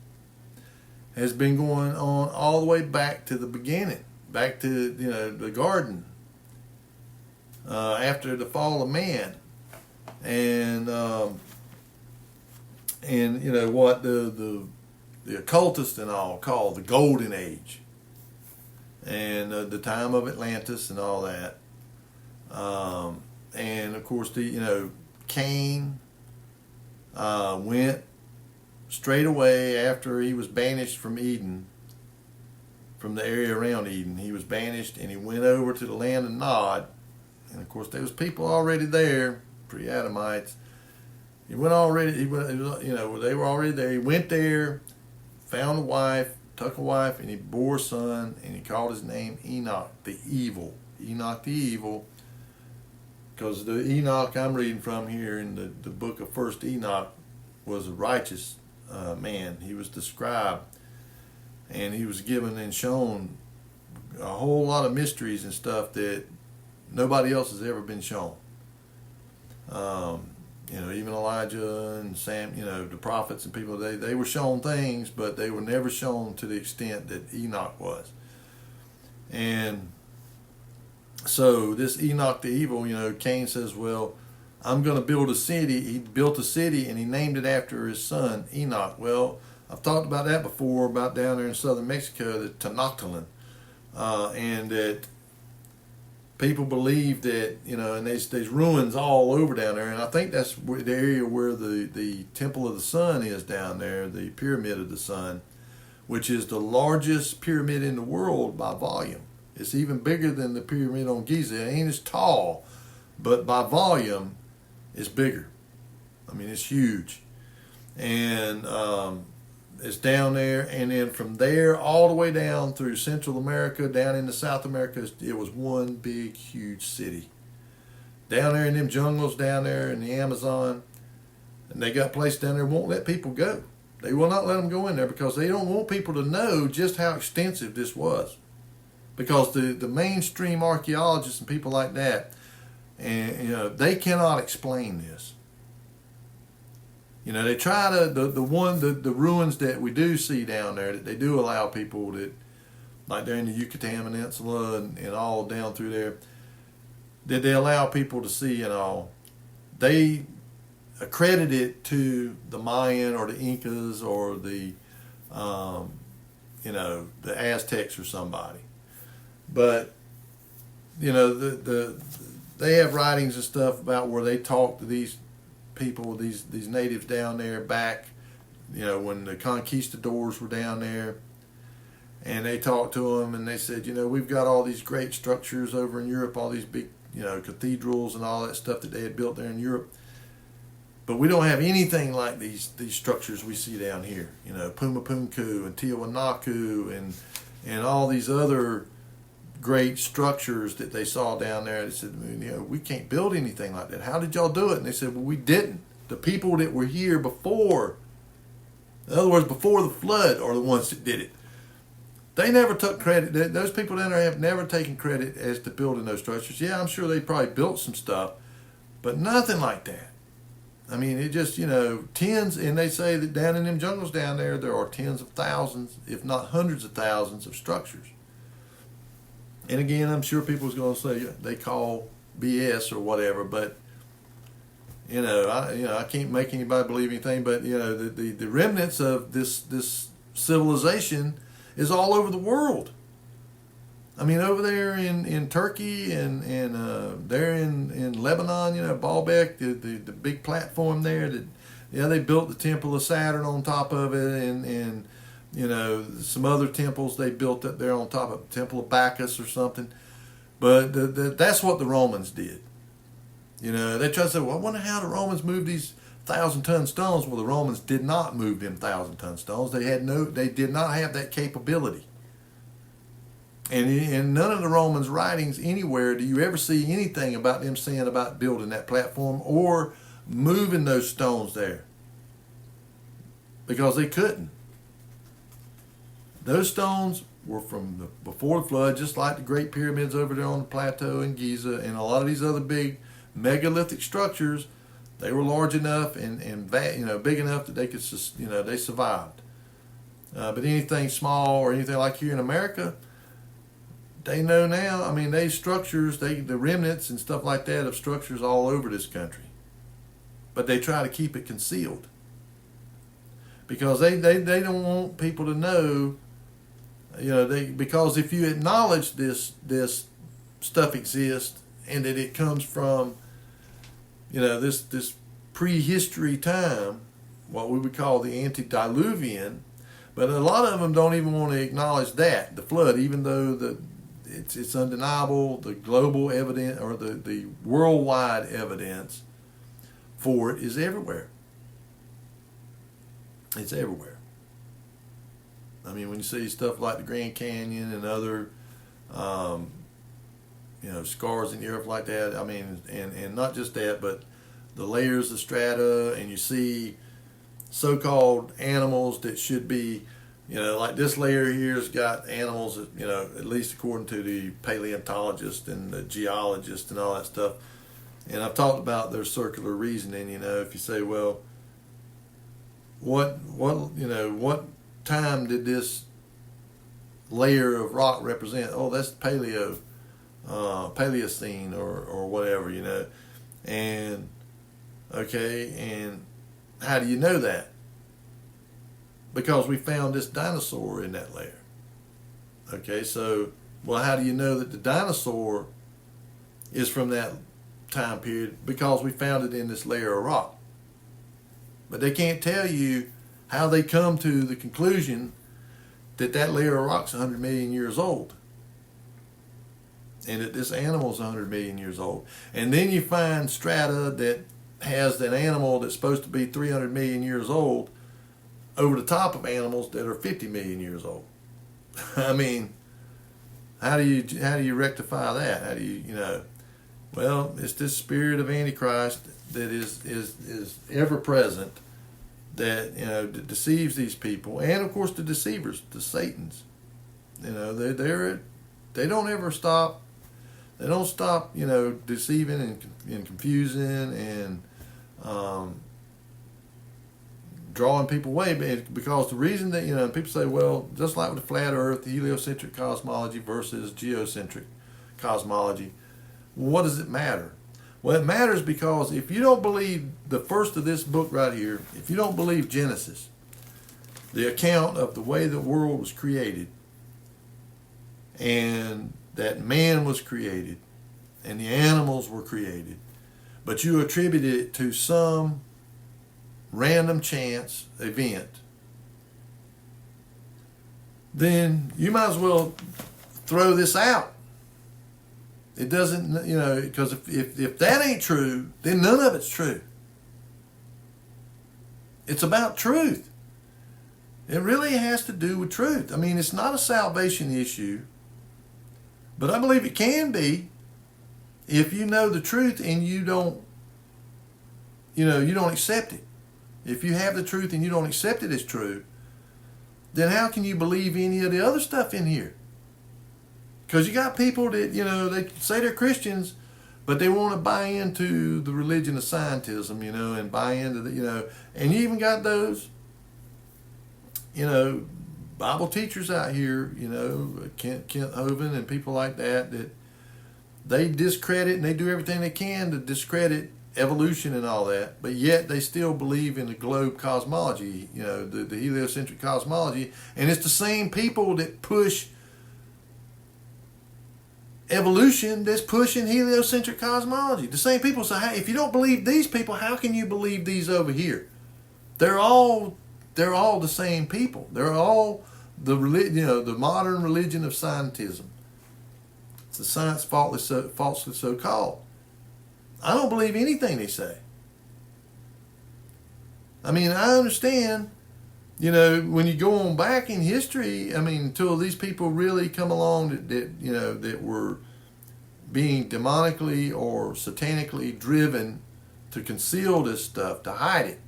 has been going on all the way back to the beginning, back to the garden, after the fall of man, and what the occultists and all call the Golden Age, and the time of Atlantis and all that, and of course Cain went straight away after he was banished from Eden, from the area around Eden. He was banished and he went over to the land of Nod. And of course there was people already there, pre-Adamites. They were already there. He went there, found a wife, took a wife, and he bore a son, and he called his name Enoch the evil. Enoch the evil. Because the Enoch I'm reading from here in the book of 1st Enoch was a righteous man. He was described, and he was given and shown a whole lot of mysteries and stuff that nobody else has ever been shown. Even Elijah and Sam, the prophets and people, they were shown things, but they were never shown to the extent that Enoch was. And so this Enoch the evil, Cain says, well, I'm going to build a city. He built a city and he named it after his son, Enoch. Well, I've talked about that before, about down there in southern Mexico, the Tenochtitlan, and that people believe that, and there's ruins all over down there, and I think that's the area where the Temple of the Sun is down there, the Pyramid of the Sun, which is the largest pyramid in the world by volume. It's even bigger than the pyramid on Giza. It ain't as tall, but by volume, it's bigger. I mean, it's huge. And it's down there, and then from there all the way down through Central America, down into South America, it was one big, huge city. Down there in them jungles, down there in the Amazon, and they got places down there won't let people go. They will not let them go in there because they don't want people to know just how extensive this was. Because the mainstream archaeologists and people like that, and they cannot explain this. They try to the ruins that we do see down there, that they do allow people that, like there in the Yucatan Peninsula and all down through there, that they allow people to see and all. They accredit it to the Mayan or the Incas or the Aztecs or somebody. But they have writings and stuff about where they talk to these people, these natives down there back, when the conquistadors were down there, and they talked to them and they said, we've got all these great structures over in Europe, all these big, cathedrals and all that stuff that they had built there in Europe, but we don't have anything like these structures we see down here, Pumapunku and Tiwanaku and all these other great structures that they saw down there. They said, we can't build anything like that. How did y'all do it? And they said, well, we didn't. The people that were here before, in other words, before the flood, are the ones that did it. They never took credit. Those people down there have never taken credit as to building those structures. Yeah, I'm sure they probably built some stuff, but nothing like that. I mean, it just, tens, and they say that down in them jungles down there, there are tens of thousands, if not hundreds of thousands of structures. And again, I'm sure people's going to say they call BS or whatever, but I can't make anybody believe anything. But the remnants of this civilization is all over the world. I mean, over there in Turkey and there in Lebanon, Baalbek, the big platform there. They built the Temple of Saturn on top of it, and some other temples they built up there on top of the Temple of Bacchus or something. But that's what the Romans did. They try to say, well, I wonder how the Romans moved these 1,000-ton stones. Well, the Romans did not move them 1,000-ton stones. They did not have that capability. And in none of the Romans' writings anywhere do you ever see anything about them saying about building that platform or moving those stones there. Because they couldn't. Those stones were from before the flood, just like the Great Pyramids over there on the plateau in Giza, and a lot of these other big megalithic structures. They were large enough and big enough that they could, they survived. But anything small or anything like here in America, they know now. I mean, they structures, the remnants and stuff like that of structures all over this country, but they try to keep it concealed because they don't want people to know. Because if you acknowledge this stuff exists and that it comes from, this prehistory time, what we would call the antediluvian, but a lot of them don't even want to acknowledge that, the flood, even though it's undeniable, the global evidence or the worldwide evidence for it is everywhere. It's everywhere. I mean, when you see stuff like the Grand Canyon and other, scars in the earth like that, I mean, and not just that, but the layers of strata, and you see so-called animals that should be Like this layer here's got animals that, at least according to the paleontologist and the geologist and all that stuff. And I've talked about their circular reasoning. If you say, well, what time did this layer of rock represent? Oh, that's Paleocene or whatever, And okay, and how do you know that? Because we found this dinosaur in that layer. Okay, so, well, how do you know that the dinosaur is from that time period? Because we found it in this layer of rock. But they can't tell you how they come to the conclusion that that layer of rock's 100 million years old. And that this animal's 100 million years old. And then you find strata that has an animal that's supposed to be 300 million years old over the top of animals that are 50 million years old. I mean, how do you rectify that? How do you, Well, it's this spirit of Antichrist that is ever present, that that deceives these people, and of course the deceivers, the Satans. They don't ever stop. They don't stop, deceiving and confusing and drawing people away. Because the reason that people say, well, just like with the flat Earth, heliocentric cosmology versus geocentric cosmology, what does it matter? Well, it matters because if you don't believe the first of this book right here, if you don't believe Genesis, the account of the way the world was created, and that man was created, and the animals were created, but you attributed it to some random chance event, then you might as well throw this out. It doesn't, because if that ain't true, then none of it's true. It's about truth. It really has to do with truth. I mean, it's not a salvation issue, but I believe it can be if you know the truth and you don't accept it. If you have the truth and you don't accept it as true, then how can you believe any of the other stuff in here? Because you got people that, they say they're Christians, but they want to buy into the religion of scientism, and buy into the, and you even got those, Bible teachers out here, Kent Hovind and people like that they discredit and they do everything they can to discredit evolution and all that, but yet they still believe in the globe cosmology, the heliocentric cosmology, and it's the same people that push evolution that's pushing heliocentric cosmology. The same people say, hey, if you don't believe these people, how can you believe these over here? They're all the same people. They're all the modern religion of scientism. It's the science falsely so called. I don't believe anything they say. I mean, I understand, when you go on back in history, I mean, until these people really come along that were being demonically or satanically driven to conceal this stuff, to hide it.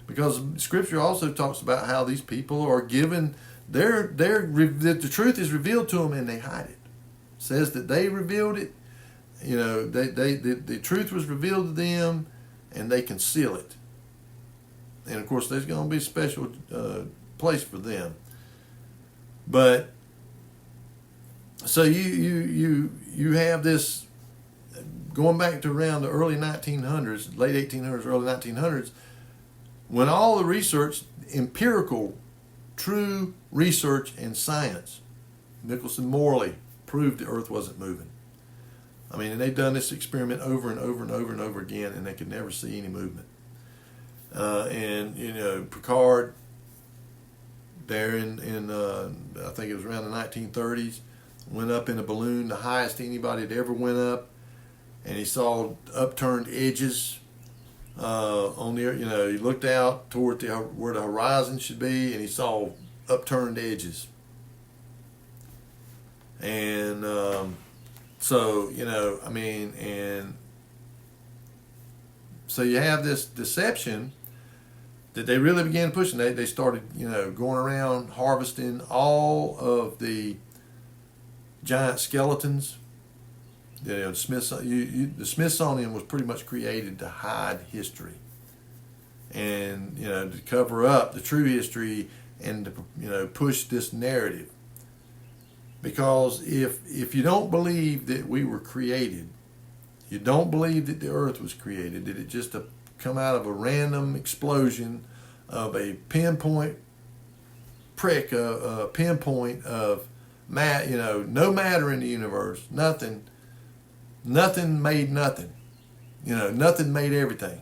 Because Scripture also talks about how these people are given, the truth is revealed to them and they hide it. It says that they revealed it. The truth was revealed to them and they conceal it. And of course, there's going to be a special place for them. But so you have this going back to around the early 1900s, late 1800s, early 1900s, when all the research, empirical, true research and science, Michelson Morley proved the Earth wasn't moving. I mean, and they've done this experiment over and over and over and over again, and they could never see any movement. And Picard, there in I think it was around the 1930s, went up in a balloon, the highest anybody had ever went up, and he saw upturned edges on the, he looked out toward where the horizon should be, and he saw upturned edges. And so you have this deception that they really began pushing. They started, going around harvesting all of the giant skeletons. The Smithsonian was pretty much created to hide history, and to cover up the true history, and to push this narrative. Because if you don't believe that we were created, you don't believe that the earth was created, that it just come out of a random explosion of a pinpoint prick, a pinpoint of no matter in the universe, nothing made nothing, nothing made everything.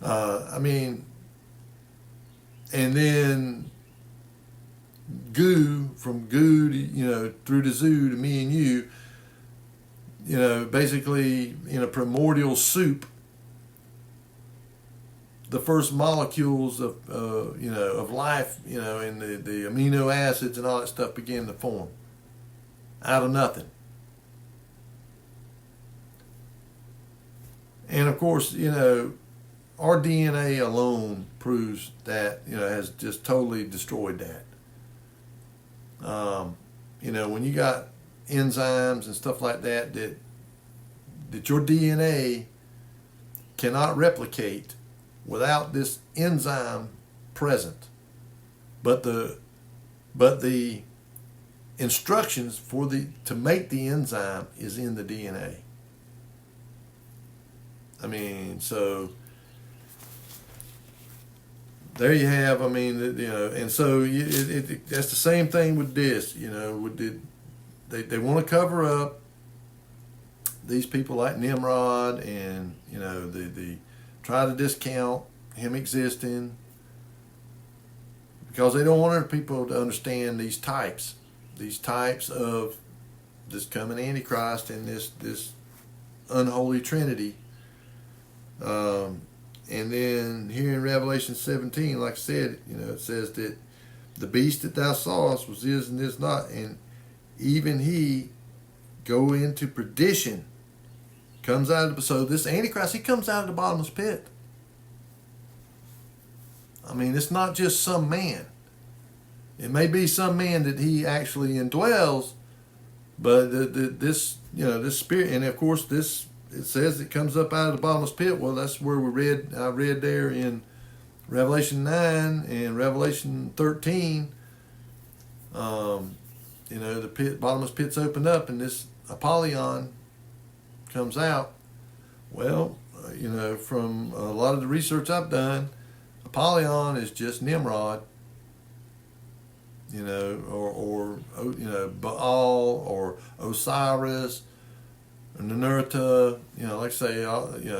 And then from goo to, through the zoo to me and you, basically in a primordial soup, the first molecules of life, and the amino acids and all that stuff began to form out of nothing. And of course, our DNA alone proves that, has just totally destroyed that. When you got enzymes and stuff like that your DNA cannot replicate without this enzyme present. But the instructions to make the enzyme is in the DNA. So there you have. And so that's the same thing with this. They want to cover up these people like Nimrod, and they try to discount him existing, because they don't want other people to understand these types of this coming Antichrist and this unholy Trinity. And then here in Revelation 17, like I said, it says that the beast that thou sawest was is and is not, and even he go into perdition. Comes out of so this Antichrist, he comes out of the bottomless pit. It's not just some man. It may be some man that he actually indwells, but this spirit, and of course it says it comes up out of the bottomless pit. Well, that's where I read there in Revelation 9 and Revelation 13. The bottomless pit's opened up, and this Apollyon comes out. Well, from a lot of the research I've done, Apollyon is just Nimrod, or Baal or Osiris, or Ninurta, like I say,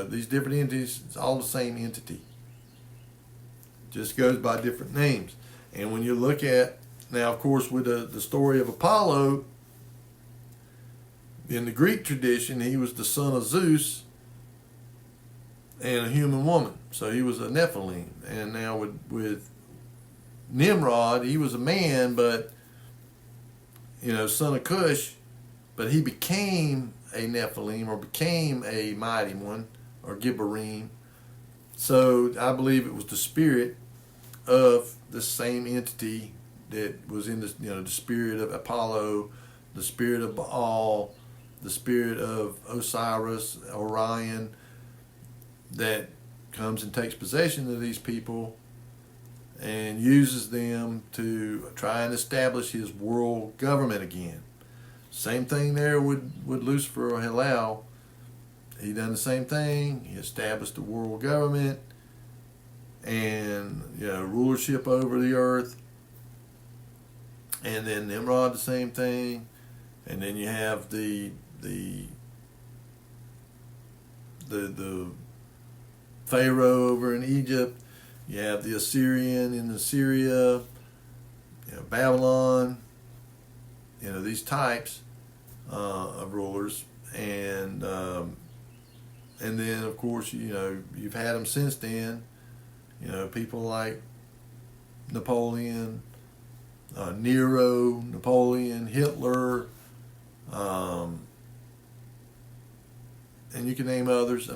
these different entities, it's all the same entity. Just goes by different names. And when you look at, now of course with the story of Apollo, in the Greek tradition, he was the son of Zeus and a human woman. So he was a Nephilim. And now with Nimrod, he was a man, but, son of Cush, but he became a Nephilim, or became a mighty one, or Gibberim. So I believe it was the spirit of the same entity that was in this, the spirit of Apollo, the spirit of Baal, the spirit of Osiris, Orion, that comes and takes possession of these people and uses them to try and establish his world government again. Same thing there with Lucifer or Hillel. He done the same thing. He established the world government and rulership over the earth. And then Nimrod, the same thing. And then you have the Pharaoh over in Egypt. You have the Assyrian in Assyria. Babylon. These types of rulers, and then of course you've had them since then. People like Napoleon, Nero, Napoleon, Hitler, and you can name others.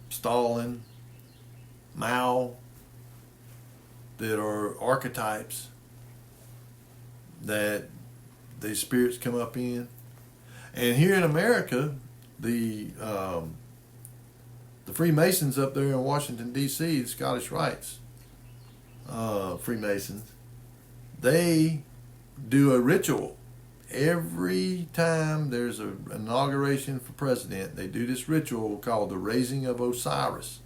Stalin. Mao, that are archetypes that these spirits come up in. And here in America, the Freemasons up there in Washington, D.C., the Scottish Rites Freemasons, they do a ritual. Every time there's an inauguration for president, they do this ritual called the Raising of Osiris,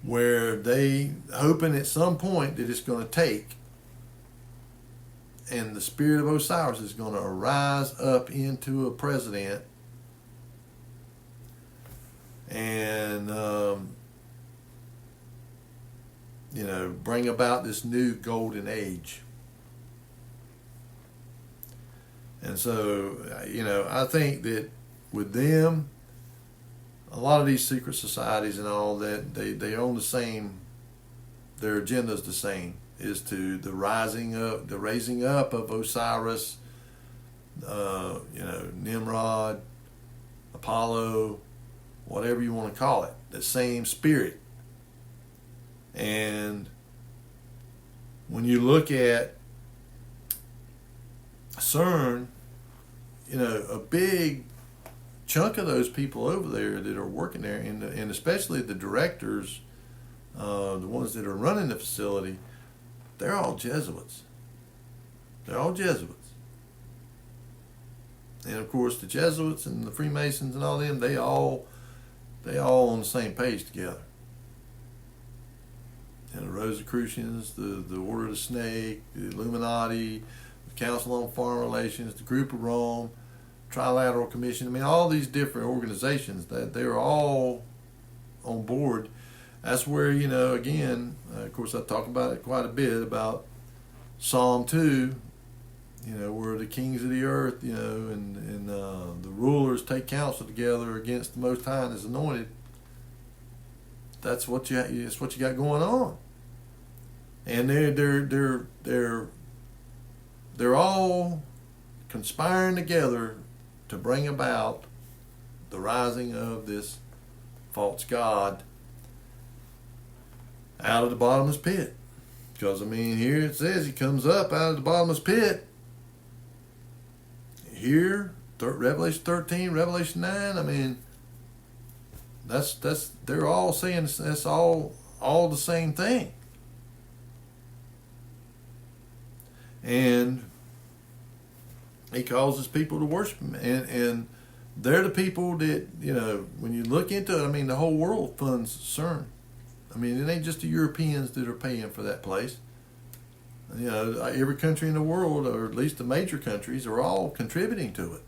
where they hoping at some point that it's going to take, and the spirit of Osiris is going to arise up into a president and bring about this new golden age. And so, I think that with them, a lot of these secret societies and all that, they own the same, their agenda's the same, is to the raising up of Osiris, Nimrod, Apollo, whatever you want to call it, the same spirit. And when you look at CERN, a big chunk of those people over there that are working there, and especially the directors, the ones that are running the facility, they're all Jesuits. They're all Jesuits. And of course, the Jesuits and the Freemasons and all them, they all on the same page together. And the Rosicrucians, the Order of the Snake, the Illuminati, the Council on Foreign Relations, the Group of Rome, Trilateral Commission. I mean, all these different organizations, that they're all on board. That's where, again, of course, I talk about it quite a bit, about Psalm 2, where the kings of the earth, and the rulers take counsel together against the Most High and His anointed. That's what you got going on. And they're all conspiring together to bring about the rising of this false god out of the bottomless pit. Because, here it says he comes up out of the bottomless pit. Here, Revelation 13, Revelation 9, they're all saying that's all the same thing. And he causes people to worship him. And they're the people that, when you look into it, the whole world funds CERN. It ain't just the Europeans that are paying for that place. Every country in the world, or at least the major countries, are all contributing to it.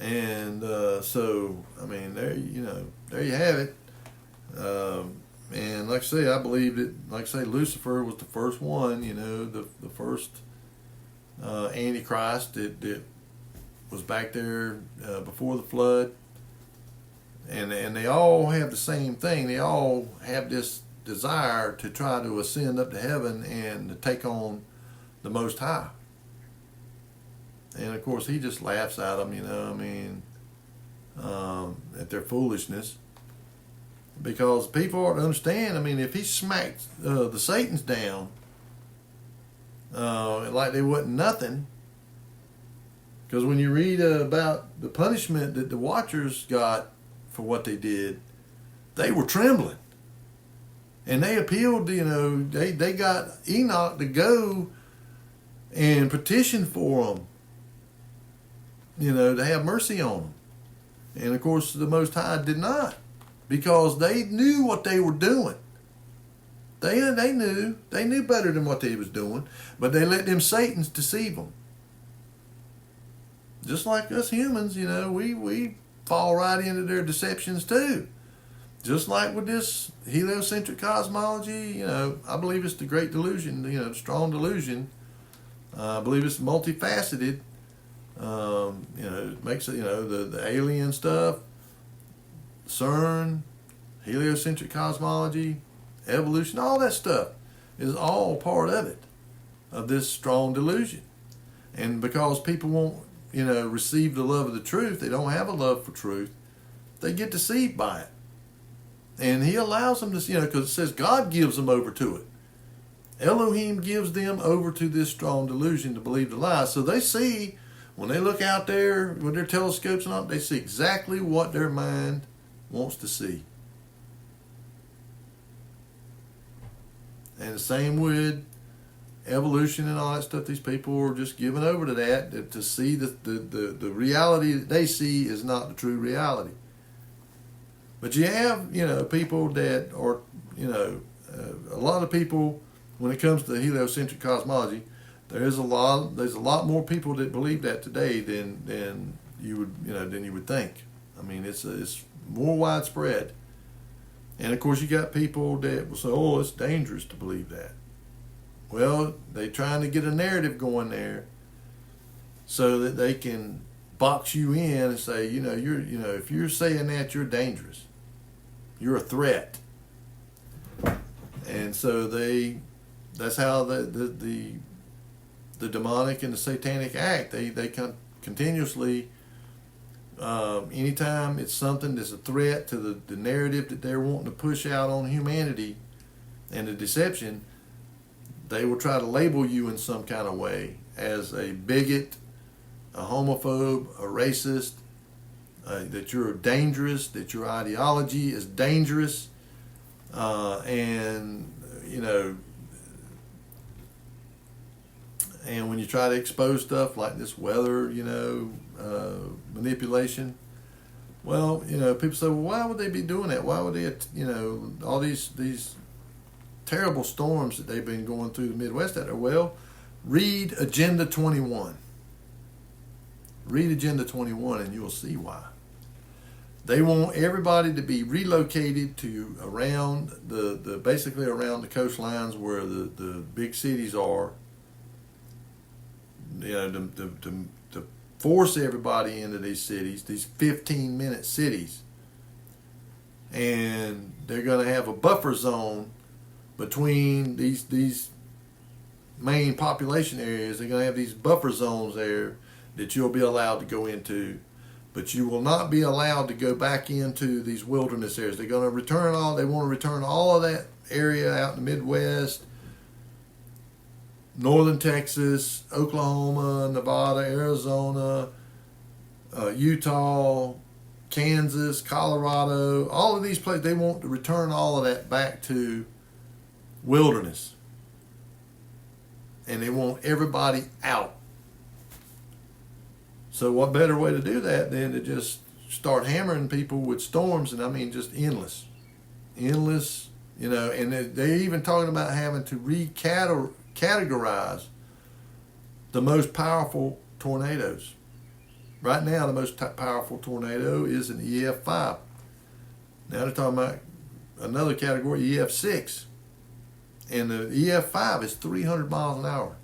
And so, there you have it. And like I say, I believe that, Lucifer was the first one, the first Antichrist that was back there before the flood. And they all have the same thing. They all have this desire to try to ascend up to heaven and to take on the Most High. And of course, he just laughs at them, at their foolishness. Because people ought to understand, if he smacked the Satans down like they wasn't nothing, because when you read about the punishment that the Watchers got for what they did, they were trembling. And they appealed, they got Enoch to go and petition for them, to have mercy on them. And of course, the Most High did not, because they knew what they were doing. They knew better than what they was doing, but they let them Satans deceive them. Just like us humans, we fall right into their deceptions too. Just like with this heliocentric cosmology, I believe it's the great delusion, strong delusion. I believe it's multifaceted. It makes it, the alien stuff, CERN, heliocentric cosmology, evolution, all that stuff is all part of it, of this strong delusion. And because people won't receive the love of the truth, they don't have a love for truth, they get deceived by it. And he allows them to, because it says God gives them over to it. Elohim gives them over to this strong delusion to believe the lie. So they see, when they look out there with their telescopes and all, they see exactly what their mind wants to see. And the same with evolution and all that stuff. These people are just given over to that, to see the reality that they see is not the true reality. But you have, people that are, a lot of people, when it comes to heliocentric cosmology, there's a lot more people that believe that today than you would think. I mean, it's more widespread. And of course, you got people that will say, "Oh, it's dangerous to believe that." Well, they're trying to get a narrative going there so that they can box you in and say, if you're saying that, you're dangerous. You're a threat. And so that's how the demonic and the satanic act. They continuously, anytime it's something that's a threat to the narrative that they're wanting to push out on humanity and the deception, they will try to label you in some kind of way as a bigot, a homophobe, a racist, that you're dangerous, that your ideology is dangerous, and when you try to expose stuff like this weather, manipulation, well, people say, well, why would they be doing that? Why would they, all these terrible storms that they've been going through the Midwest at? Well, read Agenda 21. Read Agenda 21 and you'll see why. They want everybody to be relocated to around basically around the coastlines where the big cities are. To force everybody into these cities, these 15-minute cities. And they're going to have a buffer zone between these main population areas. They're going to have these buffer zones there that you'll be allowed to go into, but you will not be allowed to go back into these wilderness areas. They want to return all of that area out in the Midwest, northern Texas, Oklahoma, Nevada, Arizona, Utah, Kansas, Colorado, all of these places. They want to return all of that back to wilderness. And they want everybody out. So what better way to do that than to just start hammering people with storms, and I mean just endless, and they're even talking about having to categorize the most powerful tornadoes. Right now, the most powerful tornado is an EF5. Now they're talking about another category, EF6. And the EF5 is 300 miles an hour.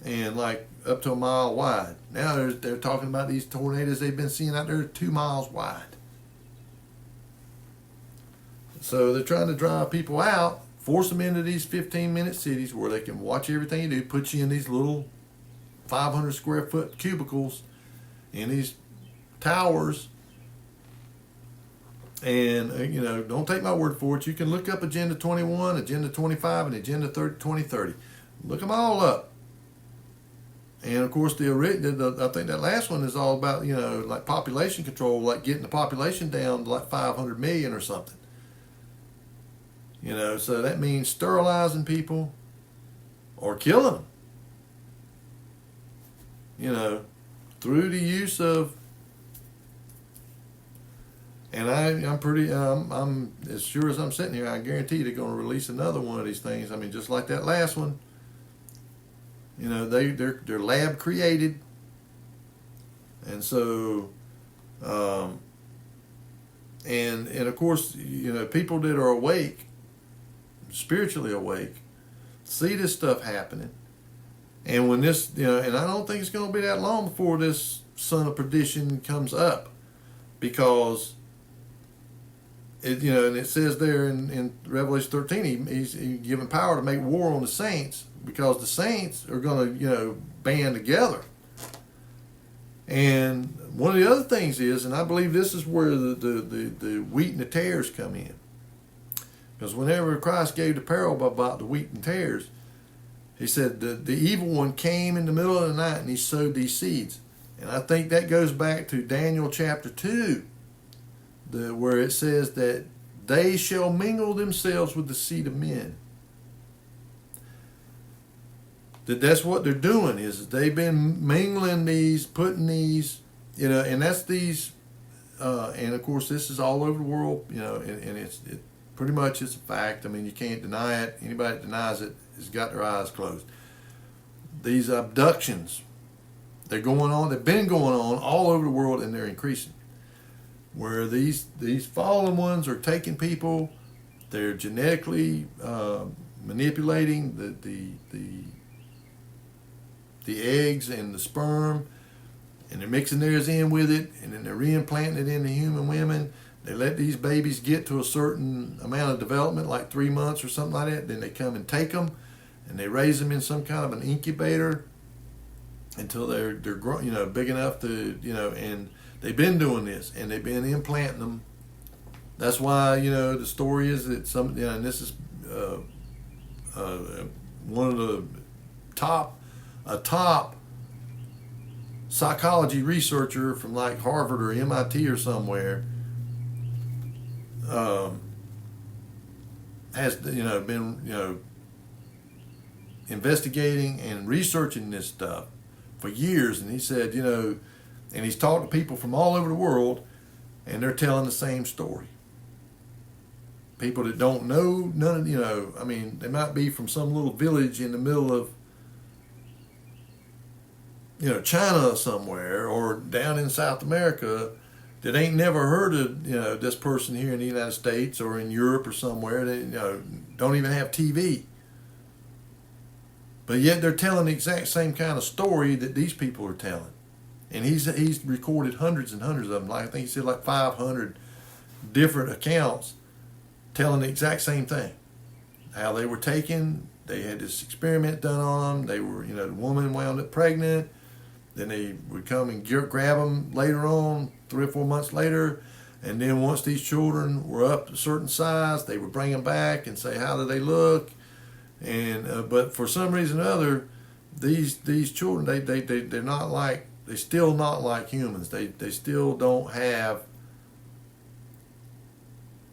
And like up to a mile wide. Now they're talking about these tornadoes they've been seeing out there 2 miles wide. So they're trying to drive people out, force them into these 15-minute cities where they can watch everything you do, put you in these little 500 square foot cubicles in these towers. And, don't take my word for it. You can look up Agenda 21, Agenda 25, and Agenda 2030. Look them all up. And, of course, I think that last one is all about, like population control, like getting the population down to like 500 million or something. So that means sterilizing people or killing them, through the use of, and I'm as sure as I'm sitting here, I guarantee they're going to release another one of these things. I mean, just like that last one, they're lab created. And so, and of course, people that are awake, spiritually awake, see this stuff happening. And when this, and I don't think it's going to be that long before this son of perdition comes up, because and it says there in Revelation 13, he's given power to make war on the saints, because the saints are going to, band together. And one of the other things is, and I believe this is where the wheat and the tares come in. Because whenever Christ gave the parable about the wheat and tares, he said the evil one came in the middle of the night and he sowed these seeds. And I think that goes back to Daniel chapter 2, where it says that they shall mingle themselves with the seed of men. That's what they're doing, is they've been mingling these, putting these, and that's these, and of course this is all over the world, and it's pretty much it's a fact. I mean, you can't deny it. Anybody that denies it has got their eyes closed. These abductions, they're going on, they've been going on all over the world, and they're increasing. Where these fallen ones are taking people, they're genetically manipulating the eggs and the sperm, and they're mixing theirs in with it, and then they're reimplanting it into human women. They let these babies get to a certain amount of development, like 3 months or something like that. Then they come and take them, and they raise them in some kind of an incubator until they're grown, big enough to, and they've been doing this, and they've been implanting them. That's why, the story is that and this is one of the top psychology researcher from like Harvard or MIT or somewhere, has been investigating and researching this stuff for years, and he said and he's talked to people from all over the world, and they're telling the same story. People that don't know none of they might be from some little village in the middle of China somewhere, or down in South America, that ain't never heard of this person here in the United States or in Europe or somewhere. They don't even have TV, but yet they're telling the exact same kind of story that these people are telling. And he's recorded hundreds and hundreds of them. I think he said like 500 different accounts telling the exact same thing. How they were taken, they had this experiment done on them. They were, the woman wound up pregnant. Then they would come and grab them later on, 3 or 4 months later. And then once these children were up to a certain size, they would bring them back and say, how do they look? And but for some reason or other, these children, they're not like, they're still not like humans. They still don't have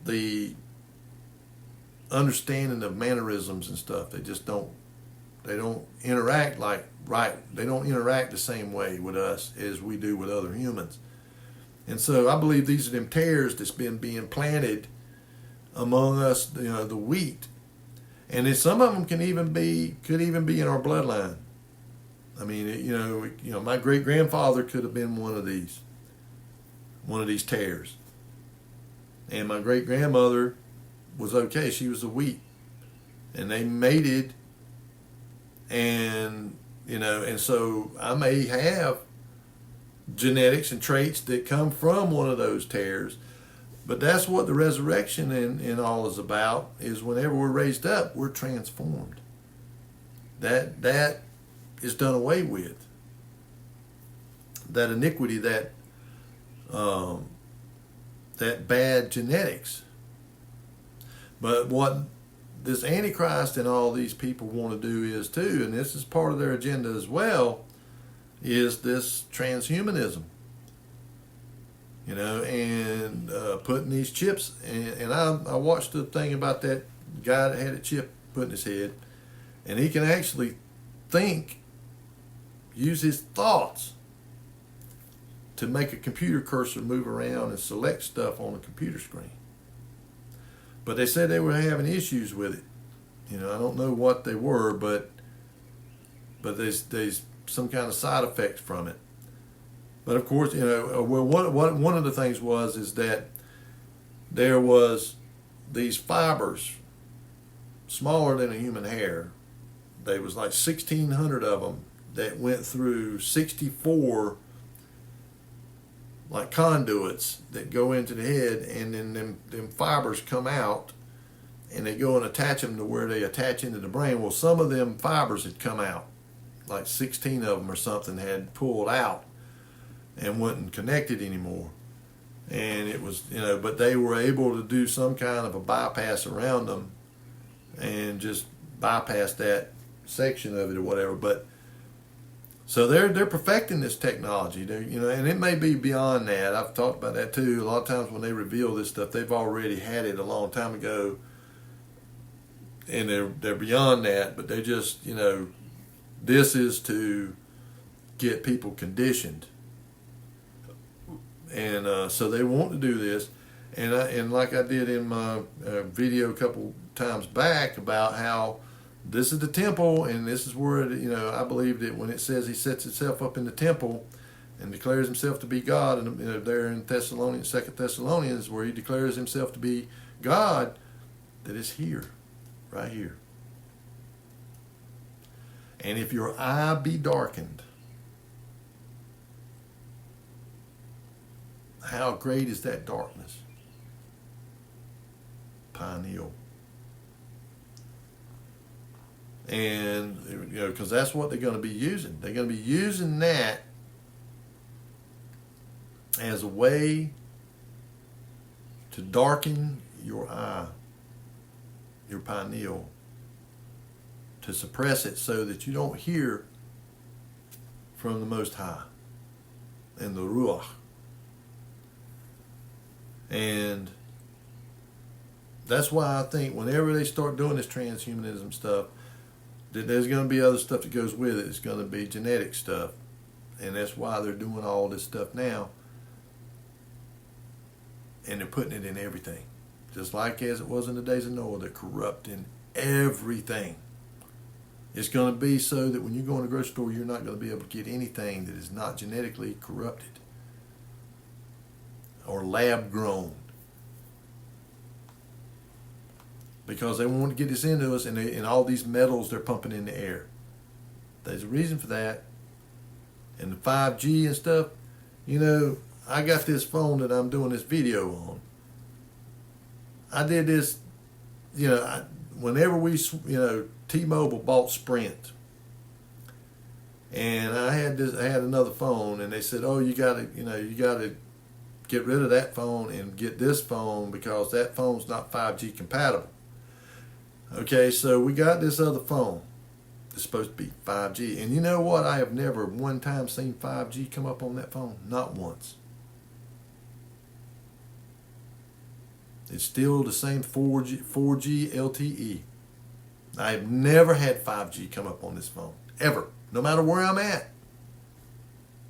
the understanding of mannerisms and stuff. They just don't. They don't interact They don't interact the same way with us as we do with other humans. And so I believe these are them tares that's been being planted among us, the wheat. And then some of them could even be in our bloodline. I mean, my great grandfather could have been one of these tares. And my great grandmother was okay. She was the wheat, and they mated. And and so I may have genetics and traits that come from one of those tares. But that's what the resurrection and all is about, is whenever we're raised up, we're transformed. That is done away with. That iniquity, that bad genetics. But what this Antichrist and all these people want to do is too, and this is part of their agenda as well, is this transhumanism. And putting these chips, and I watched the thing about that guy that had a chip put in his head, and he can actually think, use his thoughts to make a computer cursor move around and select stuff on the computer screen. But they said they were having issues with it. I don't know what they were, but there's some kind of side effects from it. But of course, one of the things is that there was these fibers, smaller than a human hair. There was like 1,600 of them that went through 64 like conduits that go into the head, and then them fibers come out, and they go and attach them to where they attach into the brain. Well, some of them fibers had come out, like 16 of them or something had pulled out. and wasn't connected anymore. And it was, but they were able to do some kind of a bypass around them and just bypass that section of it or whatever. But so they're perfecting this technology, and it may be beyond that. I've talked about that too. A lot of times when they reveal this stuff, they've already had it a long time ago, and they're beyond that. But they just, this is to get people conditioned, and so they want to do this. And like I did in my video a couple times back about how this is the temple, and this is where, I believe that when it says he sets himself up in the temple and declares himself to be God, and there in Thessalonians, 2 Thessalonians, where he declares himself to be God, that it's here, right here. And if your eye be darkened, how great is that darkness? Pineal. And, because that's what they're going to be using. They're going to be using that as a way to darken your eye, your pineal, to suppress it so that you don't hear from the Most High and the Ruach. And that's why I think whenever they start doing this transhumanism stuff, that there's going to be other stuff that goes with it. It's going to be genetic stuff. And that's why they're doing all this stuff now. And they're putting it in everything. Just like as it was in the days of Noah, they're corrupting everything. It's going to be so that when you go in a grocery store, you're not going to be able to get anything that is not genetically corrupted or lab grown. Because they want to get this into us, and all these metals they're pumping in the air. There's a reason for that. And the 5G and stuff, I got this phone that I'm doing this video on. I did this, whenever we, T-Mobile bought Sprint, and I had another phone, and they said, "Oh, you gotta get rid of that phone and get this phone because that phone's not 5G compatible." Okay, so we got this other phone. It's supposed to be 5G. And you know what? I have never one time seen 5G come up on that phone. Not once. It's still the same 4G LTE. I have never had 5G come up on this phone. Ever. No matter where I'm at.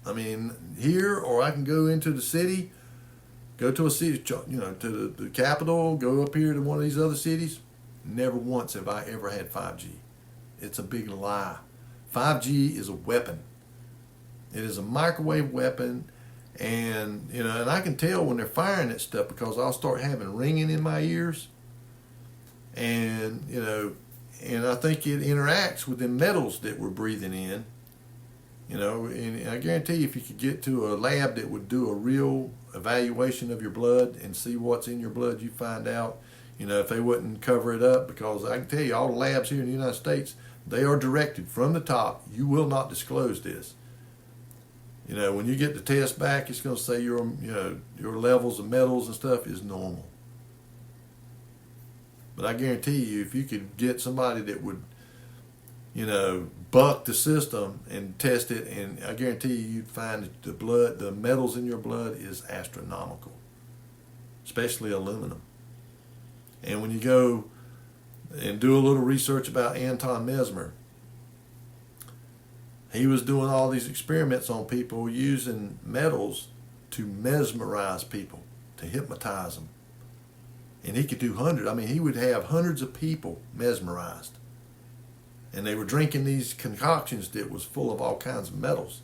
I mean, here, or I can go into the city, go to a city, to the capital, go up here to one of these other cities. Never once have I ever had 5G. It's a big lie. 5G is a weapon. It is a microwave weapon, and and I can tell when they're firing that stuff because I'll start having ringing in my ears, and and I think it interacts with the metals that we're breathing in. And I guarantee you, if you could get to a lab that would do a real evaluation of your blood and see what's in your blood, you find out. If they wouldn't cover it up, because I can tell you, all the labs here in the United States, they are directed from the top. You will not disclose this. When you get the test back, it's going to say your levels of metals and stuff is normal. But I guarantee you, if you could get somebody that would, buck the system and test it, and I guarantee you'd find that the metals in your blood is astronomical, especially aluminum. And when you go and do a little research about Anton Mesmer, he was doing all these experiments on people using metals to mesmerize people, to hypnotize them. And he could do hundreds. I mean, he would have hundreds of people mesmerized. And they were drinking these concoctions that was full of all kinds of metals.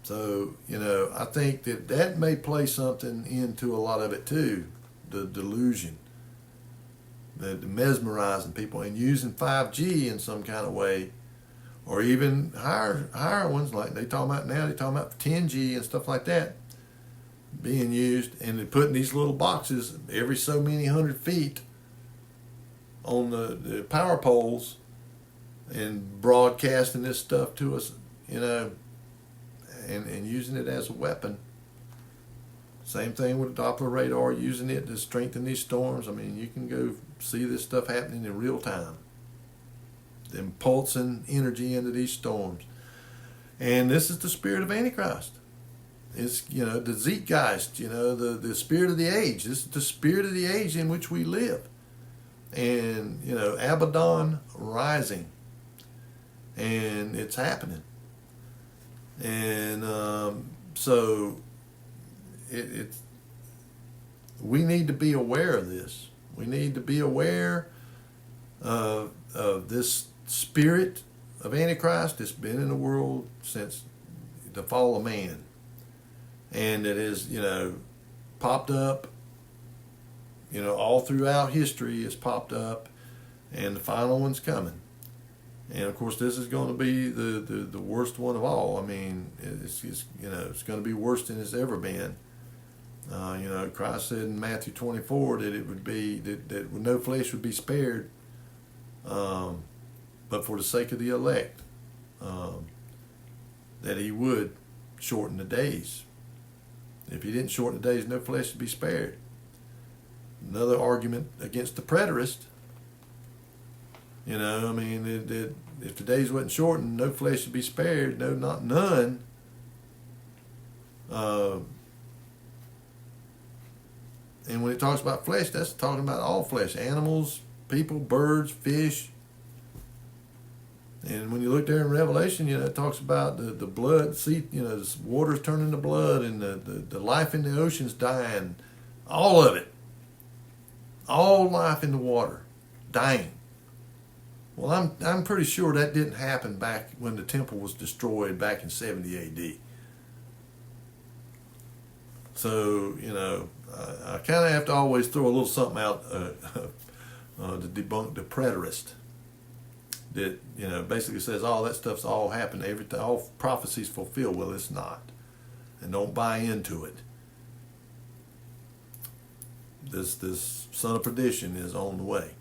So, I think that may play something into a lot of it too, the delusion. The mesmerizing people and using 5G in some kind of way, or even higher ones like they're talking about 10G and stuff like that being used, and they're putting these little boxes every so many 100 feet on the power poles and broadcasting this stuff to us, and using it as a weapon. Same thing with Doppler radar, using it to strengthen these storms. I mean, you can go see this stuff happening in real time. Them pulsing energy into these storms. And this is the spirit of Antichrist. It's, the Zeitgeist, the spirit of the age. This is the spirit of the age in which we live. And, Abaddon rising. And it's happening. And so we need to be aware of this. We need to be aware of this spirit of Antichrist that's been in the world since the fall of man. And it is, popped up, all throughout history it's popped up, and the final one's coming. And of course, this is going to be the worst one of all. I mean, it's going to be worse than it's ever been. Christ said in Matthew 24 that it would be that no flesh would be spared, but for the sake of the elect, that he would shorten the days. If he didn't shorten the days, no flesh would be spared. Another argument against the preterist. If the days wasn't shortened, no flesh would be spared. No, not none. And when it talks about flesh, that's talking about all flesh. Animals, people, birds, fish. And when you look there in Revelation, it talks about the blood, the water's turning to blood, and the life in the ocean's dying. All of it. All life in the water, dying. Well, I'm pretty sure that didn't happen back when the temple was destroyed back in 70 A.D. So, I kind of have to always throw a little something out to debunk the preterist. That, basically says all that stuff's all happened, everything, all prophecies fulfilled. Well, it's not. And don't buy into it. This son of perdition is on the way.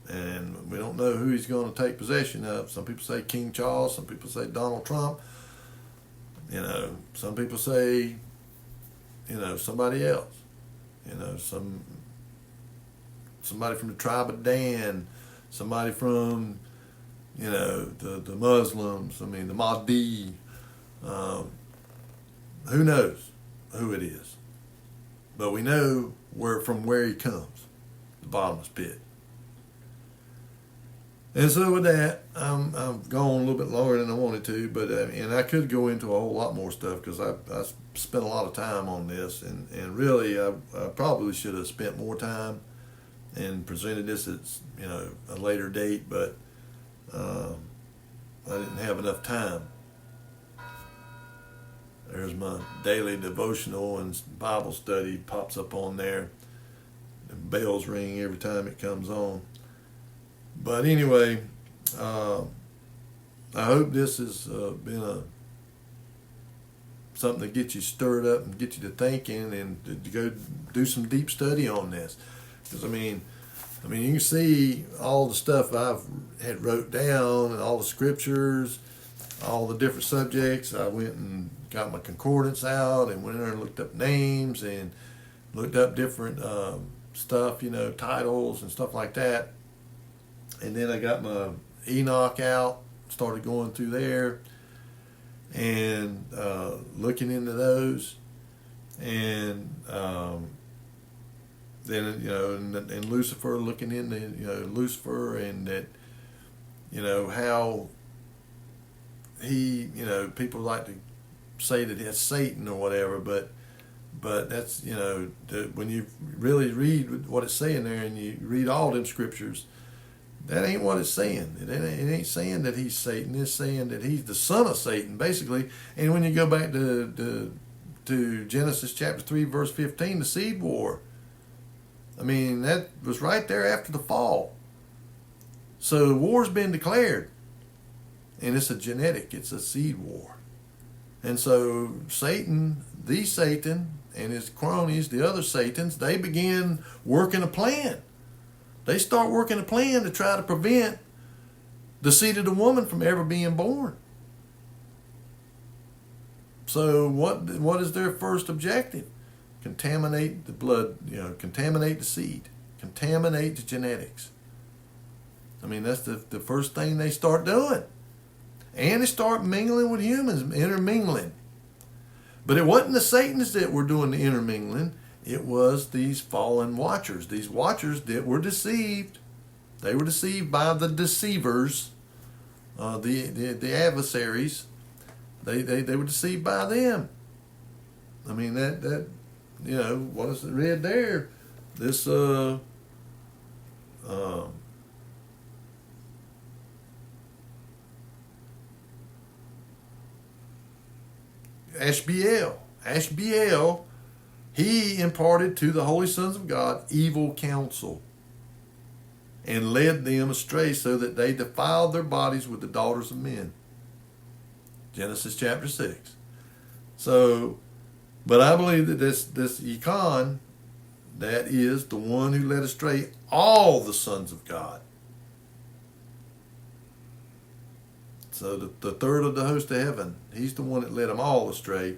And we don't know who he's going to take possession of. Some people say King Charles. Some people say Donald Trump. Some people say, somebody else. Somebody from the tribe of Dan. Somebody from, the Muslims. The Mahdi. Who knows who it is? But we know from where he comes. The bottomless pit. And so with that, I've gone a little bit longer than I wanted to, but and I could go into a whole lot more stuff because I spent a lot of time on this, and really I probably should have spent more time and presented this at a later date, but I didn't have enough time. There's my daily devotional and Bible study pops up on there. The bells ring every time it comes on. But anyway, I hope this has been something to get you stirred up and get you to thinking and to go do some deep study on this. Because you can see all the stuff I've had wrote down and all the scriptures, all the different subjects. I went and got my concordance out and went in there and looked up names and looked up different stuff, titles and stuff like that. And then I got my Enoch out, started going through there and looking into those. And then, and Lucifer, looking into, Lucifer and that, how he, people like to say that it's Satan or whatever, but that's, when you really read what it's saying there and you read all them scriptures, that ain't what it's saying. It ain't saying that he's Satan. It's saying that he's the son of Satan, basically. And when you go back to Genesis chapter 3, verse 15, the seed war, that was right there after the fall. So the war's been declared. And it's it's a seed war. And so Satan, the Satan, and his cronies, the other Satans, they begin working a plan. They start working a plan to try to prevent the seed of the woman from ever being born. So what is their first objective? Contaminate the blood, contaminate the seed, contaminate the genetics. I mean, that's the first thing they start doing. And they start mingling with humans, intermingling. But it wasn't the Satanists that were doing the intermingling. It was these fallen watchers. These watchers that were deceived. They were deceived by the deceivers, the adversaries. They were deceived by them. I mean, that what is it read there? This Ashbeel, he imparted to the holy sons of God evil counsel and led them astray so that they defiled their bodies with the daughters of men. Genesis chapter 6. So, but I believe that this Econ, that is the one who led astray all the sons of God. So the third of the host of heaven, he's the one that led them all astray.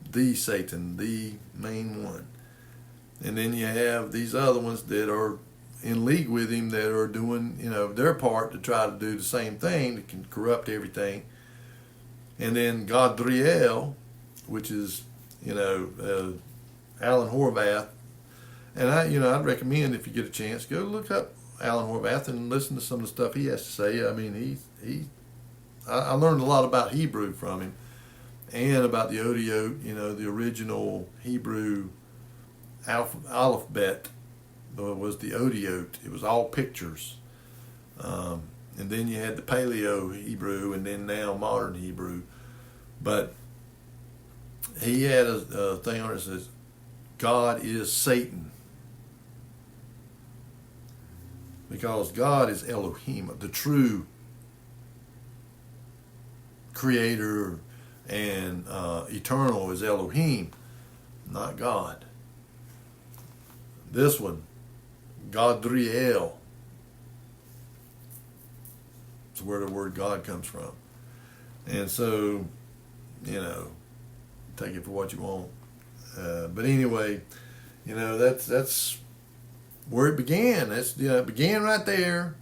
The Satan, the main one. And then you have these other ones that are in league with him that are doing, their part to try to do the same thing, that can corrupt everything. And then Gadriel, which is, Alan Horvath. And I'd recommend, if you get a chance, go look up Alan Horvath and listen to some of the stuff he has to say. I mean, I learned a lot about Hebrew from him, and about the Odiot, the original Hebrew alphabet was the Odiot. It was all pictures. And then you had the Paleo Hebrew, and then now modern Hebrew. But he had a thing on it that says, God is Satan. Because God is Elohim, the true creator and eternal is Elohim, not God. This one, Gadriel, is where the word God comes from. And so, take it for what you want. But anyway, that's where it began. It began right there.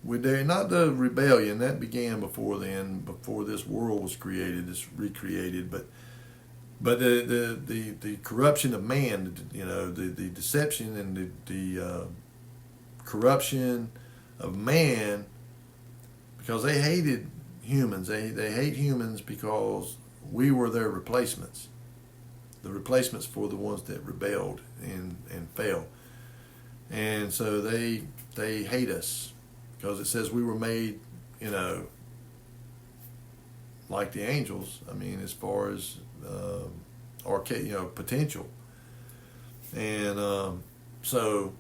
Not the rebellion, that began before then, before this world was created, recreated, but the corruption of man, the deception and the corruption of man, because they hated humans. They hate humans because we were their replacements, the replacements for the ones that rebelled and fell, and so they hate us. Because it says we were made, like the angels. I mean, as far as our potential. And so,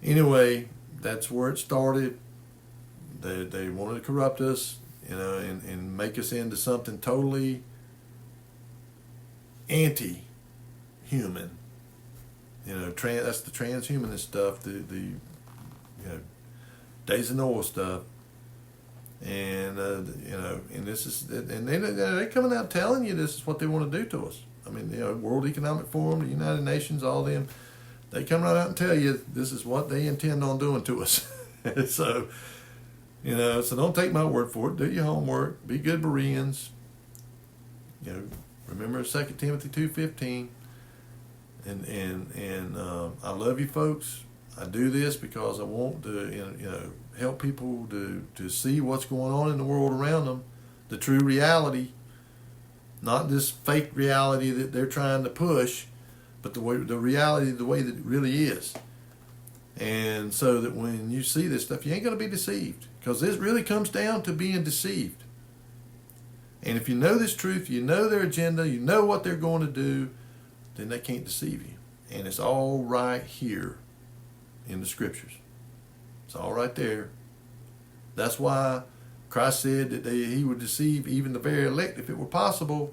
anyway, that's where it started. They wanted to corrupt us, and make us into something totally anti-human. That's the transhumanist stuff. The Days of Noah stuff, and and this is, and they're coming out telling you this is what they want to do to us. I mean, World Economic Forum, the United Nations, all them, they come right out and tell you this is what they intend on doing to us. So, so don't take my word for it. Do your homework. Be good Bereans. Remember 2 Timothy 2:15. And I love you folks. I do this because I want to, help people to see what's going on in the world around them, the true reality, not this fake reality that they're trying to push, but the reality, the way that it really is. And so that when you see this stuff, you ain't going to be deceived, because this really comes down to being deceived. And if you know this truth, you know their agenda, you know what they're going to do, then they can't deceive you. And it's all right here in the scriptures. It's all right there. That's why Christ said that he would deceive even the very elect if it were possible.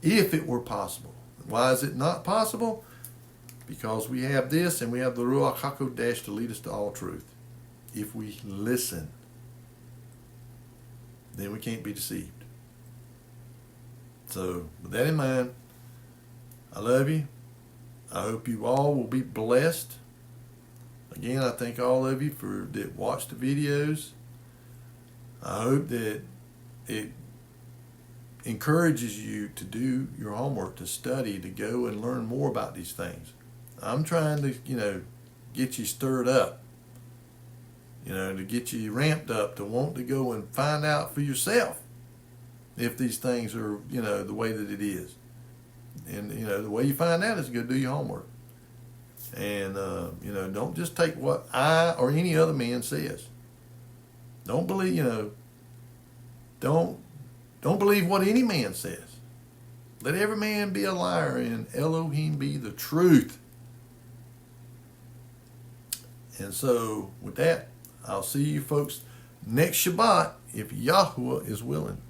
If it were possible. Why is it not possible? Because we have this, and we have the Ruach HaKodesh to lead us to all truth. If we listen, then we can't be deceived. So with that in mind, I love you. I hope you all will be blessed. Again, I thank all of you that watch the videos. I hope that it encourages you to do your homework, to study, to go and learn more about these things. I'm trying to, get you stirred up, to get you ramped up, to want to go and find out for yourself if these things are, the way that it is. And, the way you find out is to go do your homework. And, don't just take what I or any other man says. Don't believe, don't believe what any man says. Let every man be a liar and Elohim be the truth. And so with that, I'll see you folks next Shabbat if Yahuwah is willing.